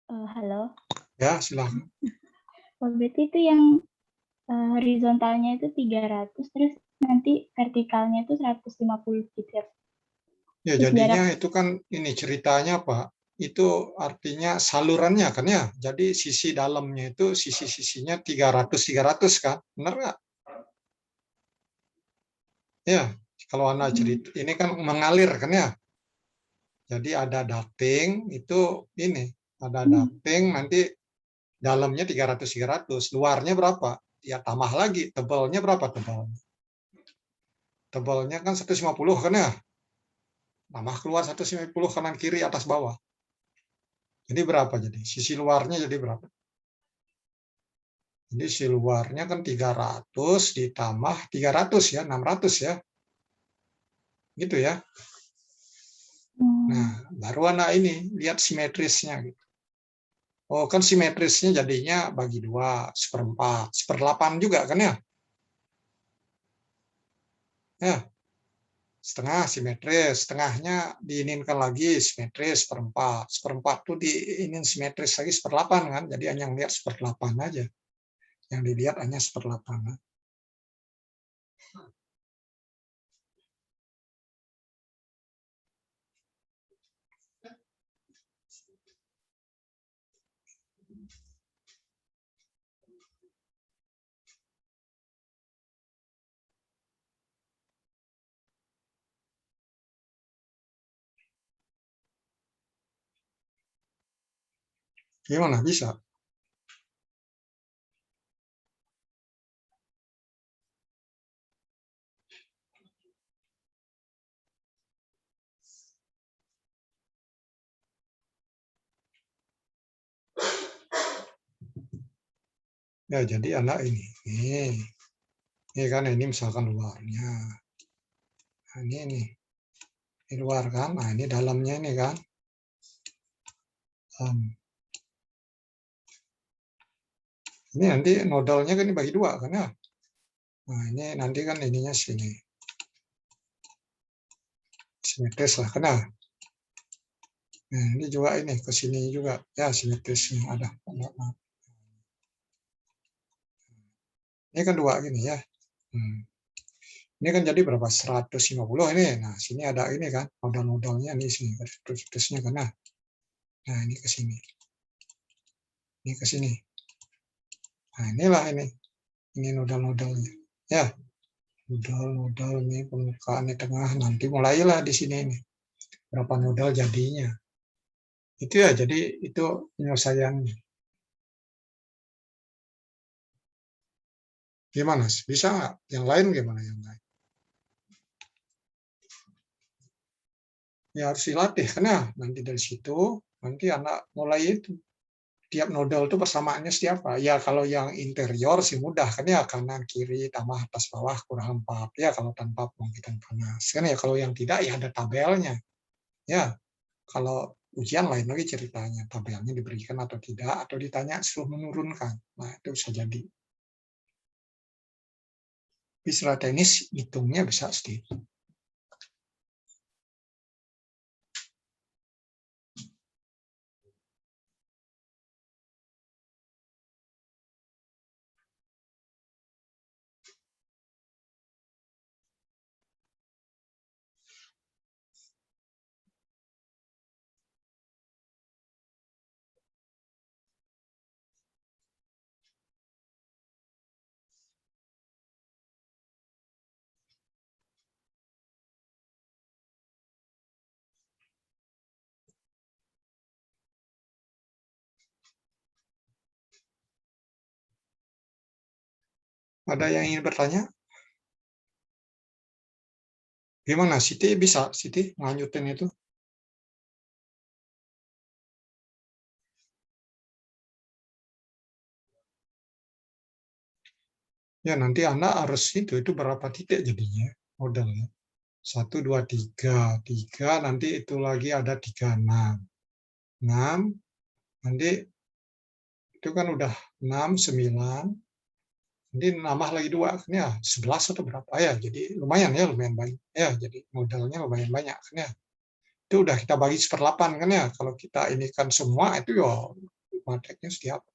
Halo. Ya, silakan. Oh, berarti itu yang horizontalnya itu 300, terus nanti vertikalnya itu 150 gitu ya. Ya, Terus jadinya itu kan ini ceritanya, Pak. Itu artinya salurannya kan ya. Jadi sisi dalamnya itu sisi-sisinya 300 kan. Benar nggak? Ya, kalau Anda cerita ini kan mengalir kan ya. Jadi ada ducting itu ini, ada ducting nanti dalamnya 300, luarnya berapa? Ya tambah lagi, tebalnya berapa tebalnya? Tebalnya kan 150 kan ya. Tambah keluar 150 kanan kiri atas bawah. Jadi berapa jadi? Sisi luarnya jadi berapa? Jadi sisi luarnya kan 300 ditambah 300 ya, 600 ya. Gitu ya. Nah, baru anak ini lihat simetrisnya gitu. Oh, kan simetrisnya jadinya bagi 2, seperempat, seperdelapan juga kan ya? Ya, setengah simetris, setengahnya diinginkan lagi simetris seperempat, seperempat tuh diinin simetris lagi seperdelapan kan, jadi hanya lihat seperdelapan aja, yang dilihat hanya seperdelapan. Gimana bisa? Ya jadi anak ini kan ini misalkan luarnya, nah, ini luar kan, nah ini dalamnya ini kan. Ini nanti nodalnya kan dibagi 2 kan ya. Nah ini nanti kan ininya sini. Simetris lah kan ya. Nah ini juga ini ke sini juga ya simetrisnya ada. Ini kan 2 gini ya. Ini kan jadi berapa? 150 ini. Nah sini ada ini kan nodal-nodalnya nih sini. Simetrisnya kan. Nah ini ke sini. Ini ke sini. Nah inilah ini. Ini nodal-nodalnya. Ya. Nodal-nodal ini permukaan di tengah. Nanti mulailah di sini ini. Berapa nodal jadinya. Itu ya, jadi itu penyelesaiannya. Gimana? Bisa nggak? Yang lain gimana yang lain? Ya harus dilatih, karena nanti dari situ, nanti anak mulai itu. Tiap nodal itu persamaannya siapa? Ya kalau yang interior sih mudah, kan ya kanan, kiri, tambah, atas, bawah, kurang 4. Ya kalau tanpa pembangkitan panas. Kan ya kalau yang tidak, ya ada tabelnya. Ya, kalau ujian lain lagi ceritanya. Tabelnya diberikan atau tidak, atau ditanya suruh menurunkan. Nah, itu bisa jadi. Tapi secara teknis, hitungnya bisa sedikit. Ada yang ingin bertanya? Gimana, Siti bisa? Siti lanjutin itu? Ya, nanti Anda harus itu berapa titik jadinya modalnya. 1, 2, 3. 3, nanti itu lagi ada 36. 6, nanti itu kan udah 6, 9. Nanti nambah lagi 2, kan ya 11 atau berapa ya. Jadi lumayan banyak. Ya, jadi modalnya lumayan banyak kan ya. Itu udah kita bagi 1/8 kan ya. Kalau kita ini kan semua itu ya mateknya setiap.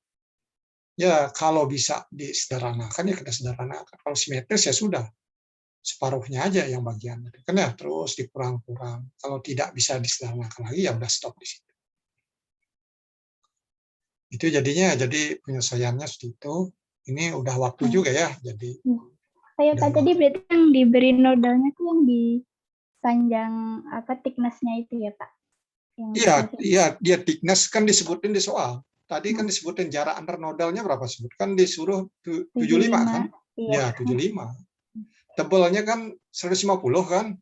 Ya, kalau bisa disederhanakan ya kita sederhanakan. Kalau simetris ya sudah, separuhnya aja yang bagian. Kan ya, terus dikurang-kurang. Kalau tidak bisa disederhanakan lagi ya udah stop di situ. Itu jadinya, jadi penyelesaiannya seperti itu. Ini udah waktu juga ya, jadi. Kayak Pak tadi berarti yang diberi nodalnya tuh yang di panjang thickness-nya itu ya Pak? Iya, dia thickness kan disebutin di soal. Tadi kan disebutin jarak antar nodalnya berapa sebut? Kan disuruh 75 kan? Iya. Ya, 75. Tebalnya kan 150 kan?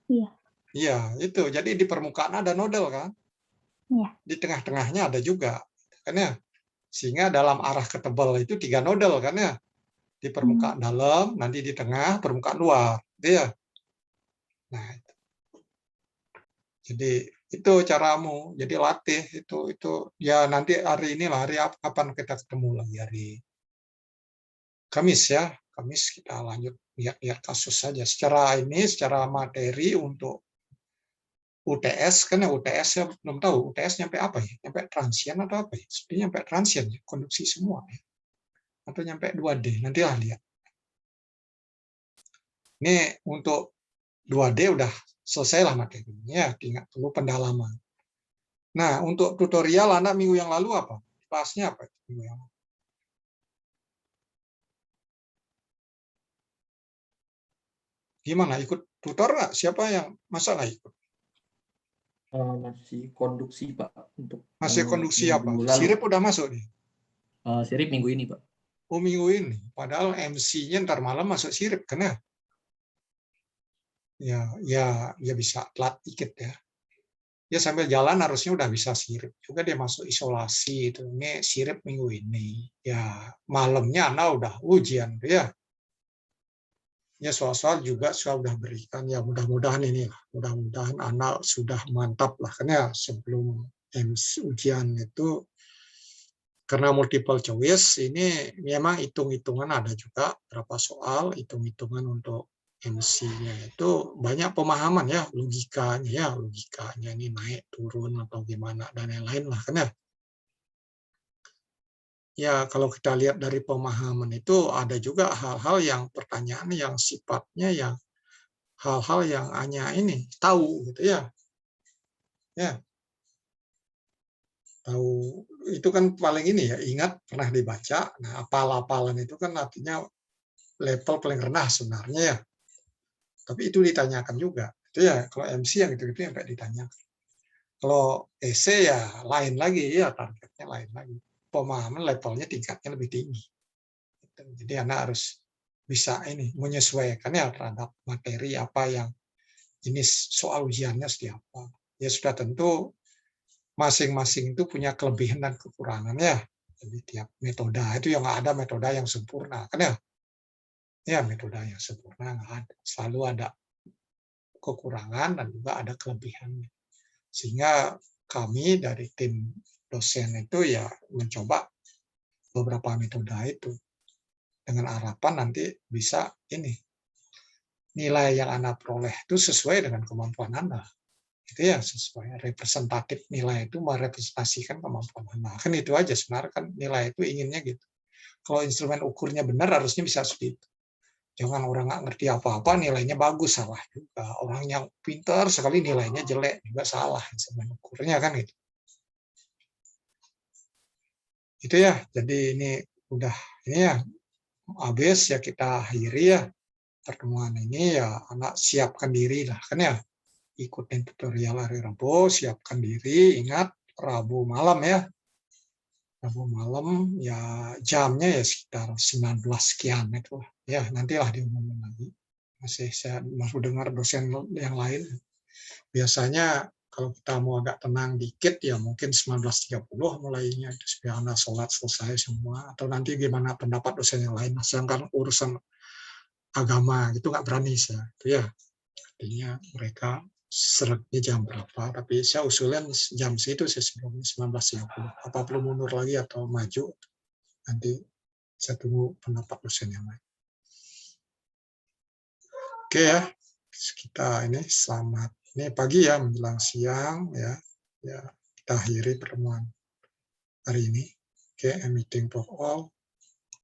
Iya. Iya, itu. Jadi di permukaan ada nodal kan? Iya. Di tengah-tengahnya ada juga. Kan ya? Sehingga dalam arah ke tebal itu 3 nodal kan ya? Di permukaan dalam, nanti di tengah, permukaan luar. Gitu ya? Nah, itu. Jadi itu caramu. Jadi latih itu ya nanti hari ini lah, hari kapan kita ketemu lagi, hari Kamis ya. Kamis kita lanjut lihat kasus saja. Secara materi untuk UTS kan ya, UTS ya belum tahu UTS nyampe apa ya? Nyampe transient atau apa ya? Sepertinya nyampe transient ya, konduksi semua ya. Atau nyampe 2D, nantilah lihat. Ini untuk 2D udah selesai lah materinya, tinggal perlu pendalaman. Nah, untuk tutorial Anda minggu yang lalu apa? Kelasnya apa? Minggu yang lalu? Gimana, ikut tutor nggak? Siapa yang masa nggak ikut? Masih konduksi Pak untuk Masih yang konduksi apa? minggu lalu. Sirip udah masuk nih? Sirip minggu ini Pak. Oh, minggu ini. Padahal MC-nya ntar malam masuk sirip kan ya? Ya bisa telat dikit ya. Ya sambil jalan harusnya udah bisa sirip juga, dia masuk isolasi itu. Ini sirip minggu ini. Ya malamnya Anda udah ujian tuh ya. Ya soal-soal juga sudah berikan ya, mudah-mudahan ini lah. Mudah-mudahan Anda sudah mantap lah kan ya sebelum MC ujian itu. Karena multiple choice ini memang hitung-hitungan ada juga berapa soal, hitung-hitungan untuk MC-nya itu banyak pemahaman ya, logikanya ini naik turun atau gimana dan lain-lain lah kan ya. Ya kalau kita lihat dari pemahaman itu ada juga hal-hal yang pertanyaan yang sifatnya yang hal-hal yang hanya ini tahu gitu ya. Ya. Tahu itu kan paling ini ya, ingat pernah dibaca. Nah, apal-apalan itu kan artinya level paling rendah sebenarnya ya. Tapi itu ditanyakan juga. Itu ya kalau MC yang gitu-gitu sampai ditanyakan. Kalau essay ya lain lagi ya, targetnya lain lagi. Pemahaman levelnya tingkatnya lebih tinggi. Jadi Anda harus bisa ini menyesuaikan ya terhadap materi apa yang jenis soal ujiannya seperti apa. Ya sudah tentu masing-masing itu punya kelebihan dan kekurangan ya. Jadi tiap metode itu yang nggak ada metode yang sempurna kan ya. Ya metode yang sempurna nggak ada. Selalu ada kekurangan dan juga ada kelebihannya. Sehingga kami dari tim dosen itu ya mencoba beberapa metode itu dengan harapan nanti bisa ini nilai yang Anda peroleh itu sesuai dengan kemampuan Anda. Itu ya sesuai representatif, nilai itu merepresentasikan kemampuan Anda. Kan itu aja sebenarnya kan nilai itu inginnya gitu. Kalau instrumen ukurnya benar harusnya bisa seperti itu. Jangan orang nggak ngerti apa-apa nilainya bagus, salah juga. Orang yang pintar sekali nilainya jelek juga salah instrumen ukurnya kan gitu. Itu ya. Jadi ini udah ini ya habis ya kita akhiri ya pertemuan ini ya. Anak siapkan diri lah kan ya. Ikutin tutorial hari Rabu, siapkan diri, ingat Rabu malam ya. Rabu malam ya jamnya ya sekitar 19 sekian itu. Ya nantilah diumumin lagi. Saya baru dengar dosen yang lain. Biasanya kalau kita mau agak tenang dikit ya mungkin 19.30 mulainya itu supaya anak sholat selesai semua. Atau nanti gimana pendapat dosen yang lain. Sedangkan urusan agama itu nggak berani saya. Itu ya artinya mereka seretnya jam berapa, tapi saya usulin jam segitu sih sebelum 19.30. Apa perlu mundur lagi atau maju, nanti saya tunggu pendapat dosen yang lain. Oke ya, kita ini selamat. Ini pagi ya, menjelang siang ya. Ya, kita akhiri pertemuan hari ini. Oke, meeting for all.